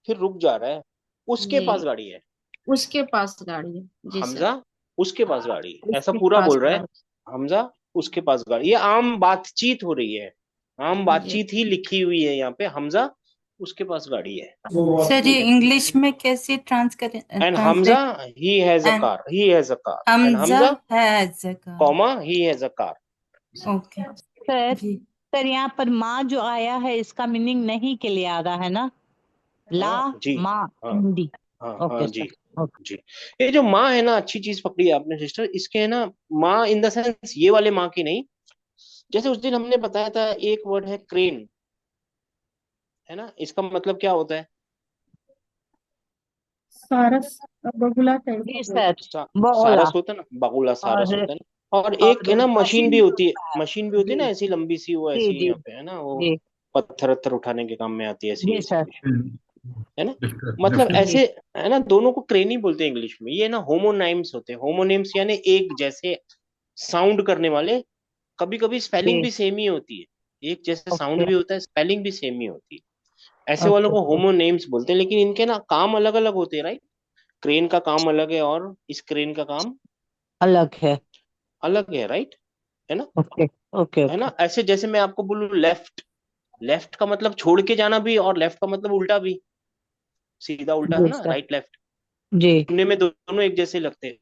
फिर रुक जा रहा है, उसके पास जी गाड़ी है। उसके पास गाड़ी है। जी सर। हमजा उसके पास गाड़ी है, ऐसा उसके पूरा पास बोल रहा है। गाड़ी। हमजा उसके पास गाड़ी, ये आम बातचीत हो रही है, आम जी बातचीत ही लिखी हुई है यहाँ पे, हमजा उसके पास गाड़ी है। सर ये इंग्लिश में कैसे and Hamza translate? He has a and car, he has a car, and Hamza Hamza has a car. Comma he has a car. Okay sir ji. Sir यहाँ पर माँ जो आया है इसका मीनिंग नहीं के लिए आ रहा है ना? ला हाँ जी, माँ हाँ हिंदी। हाँ हाँ ओके जी, सर ओके। जी। ये जो माँ है ना, अच्छी चीज पकड़ी है आपने सिस्टर, इसके है ना माँ इन द सेंस ये वाले माँ की नहीं। जैसे उस दिन हमने बताया था एक वर्ड है क्रेन, है ना, इसका मतलब क्या होता है? सारस बगुला टाइप जी का। सर सा, वो ओला। सारस होता है ना, बगुला सारस और होता है ना। और एक है ना मशीन मशीन भी भी होती है, होता है। मशीन भी होती है ना जी ऐसी लंबी सी, वो जी ऐसी जी यहाँ पे है ना, वो जी पत्थर वत्थर उठाने के काम में आती है, ऐसी जी ऐसी सर मशीन, है ना। लिफ्टर मतलब लिफ्टर। जी ऐसे, है ना, दोनों को क्रेन ही बोलते हैं इंग्लिश में। ये ना होमोनाइम्स होते हैं, होमोनिम्स यानी एक जैसे साउंड करने वाले, कभी कभी स्पेलिंग जी भी सेम ही होती है। एक जैसे साउंड ओके भी होता है, स्पेलिंग भी सेम ही होती है। ऐसे वालों ओके को ओके होमोनेम्स बोलते हैं, लेकिन इनके ना काम अलग अलग होते हैं, राइट। क्रेन का काम अलग है और इस क्रेन का काम अलग है। अलग है, राइट, है ना। ओके ओके है ओके ना, ऐसे जैसे मैं आपको बोलूं लेफ्ट, लेफ्ट का मतलब छोड़ के जाना भी, और लेफ्ट का मतलब उल्टा भी, सीधा उल्टा, है जी ना, सर। Right left. जी सुनने में दोनों एक जैसे लगते हैं,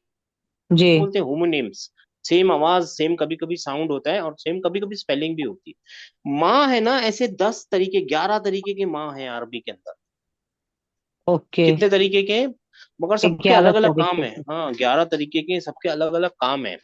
जी इसको बोलते हैं होमोनेम्स। सेम आवाज, सेम कभी कभी साउंड होता है, और सेम कभी कभी स्पेलिंग भी होती है। माँ है ना, ऐसे 10 तरीके 11 तरीके की माँ है अरबी के अंदर। ओके। कितने तरीके के हैं? मगर सबके 11 अलग अलग काम तरीके है। के। हाँ, 11 तरीके के, सबके अलग अलग काम है।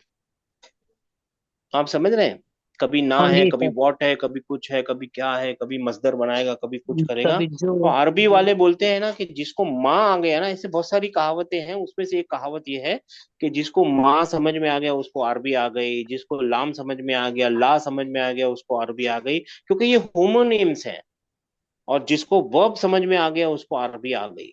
आप समझ रहे हैं। कभी ना हाँ है, जी कभी सर। वॉट है, कभी कुछ है, कभी क्या है, कभी मस्दर बनाएगा, कभी कुछ करेगा। कभी तो जो। अरबी वाले बोलते हैं ना कि जिसको माँ आ गया ना, ऐसे बहुत सारी कहावतें हैं, उसमें से एक कहावत ये है कि जिसको माँ समझ में आ गया उसको अरबी आ गई, जिसको लाम समझ में आ गया, ला समझ में आ गया, उसको अरबी आ गई, क्योंकि ये होमोनेम्स हैं। और जिसको वर्ब समझ में आ गया उसको अरबी आ गई।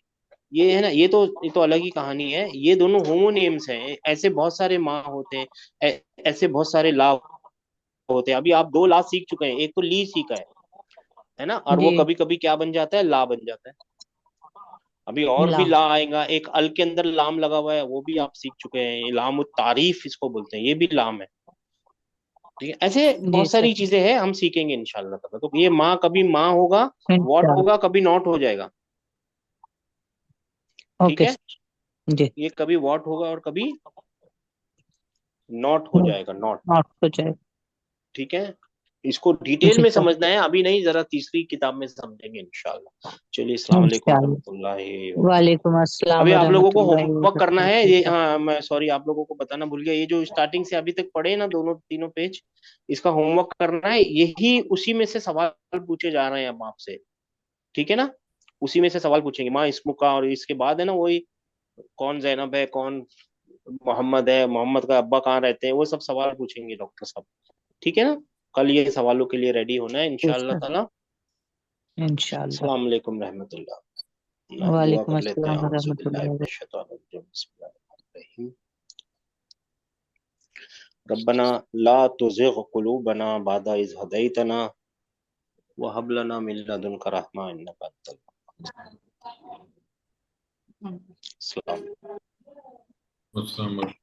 ये है ना, ये तो अलग ही कहानी है। ये दोनों होमोनेम्स हैं। ऐसे बहुत सारे माँ होते हैं, ऐसे बहुत सारे ला होते हैं। अभी आप 2 ला सीख चुके हैं, एक तो ली सीखा है ना, और वो जी कभी कभी क्या बन जाता है, ला बन जाता है। अभी और ला। भी ला आएगा, एक अल के अंदर लाम लगा हुआ है, वो भी आप सीख चुके हैं, लाम तारीफ इसको बोलते हैं, ये भी लाम है। ठीक है, ऐसे जी बहुत सर। सारी चीजें हैं, हम सीखेंगे इंशाल्लाह ताला। तो ये माँ कभी माँ होगा, वॉट इंशाल्लाह। होगा, कभी नॉट हो जाएगा। ठीक ओके है, सर। जी। ये कभी वॉट होगा और कभी नॉट हो जाएगा, नॉट। नॉट हो जाए। ठीक है, इसको डिटेल जी में सर। समझना है, अभी नहीं, जरा तीसरी किताब में समझेंगे इंशाल्लाह। चलिए, अस्सलाम वालेकुम इंशाल्लाह। रहमतुल्लाहि। वालेकुम अस्सलाम अभी आप लोगों को वरहमतुल्लाहि होमवर्क करना है ये, वबरकातुहू। हाँ मैं सॉरी आप लोगों को बताना भूल गया, ये जो स्टार्टिंग से अभी तक पढ़े ना दोनों तीनों पेज, इसका होमवर्क करना है। यही उसी में से सवाल पूछे जा रहे हैं अब आपसे। ठीक है ना, उसी में से सवाल पूछेंगे। माँ इसमु का, और इसके बाद है ना वही, कौन जैनब है, कौन मोहम्मद है, मोहम्मद का अब्बा कहाँ रहते हैं, वो सब सवाल पूछेंगे डॉक्टर साहब। ठीक है ना, कल ये सवालों के लिए रेडी होना है जी इंशाअल्लाह सर। ताला। इंशाल्लाह। अस्सलाम वालेकुम रहमतुल्लाह। दुआ वालेकुम कर लेते हैं, अस्सलाम औज़ु बिल्लाहि वरहमतुल्लाहि वबरकातुहू। मिनश शैतानिर रजीम, बिस्मिल्लाहिर रहमानिर रहीम। रब्बना ला तुज़िग़ क़ुलूबना बअद इज़ हदैतना व हब लना मिन लदुनका रहमा इन्नका अंतल वहाब। अस्सलाम। अस्सलाम वालेकुम।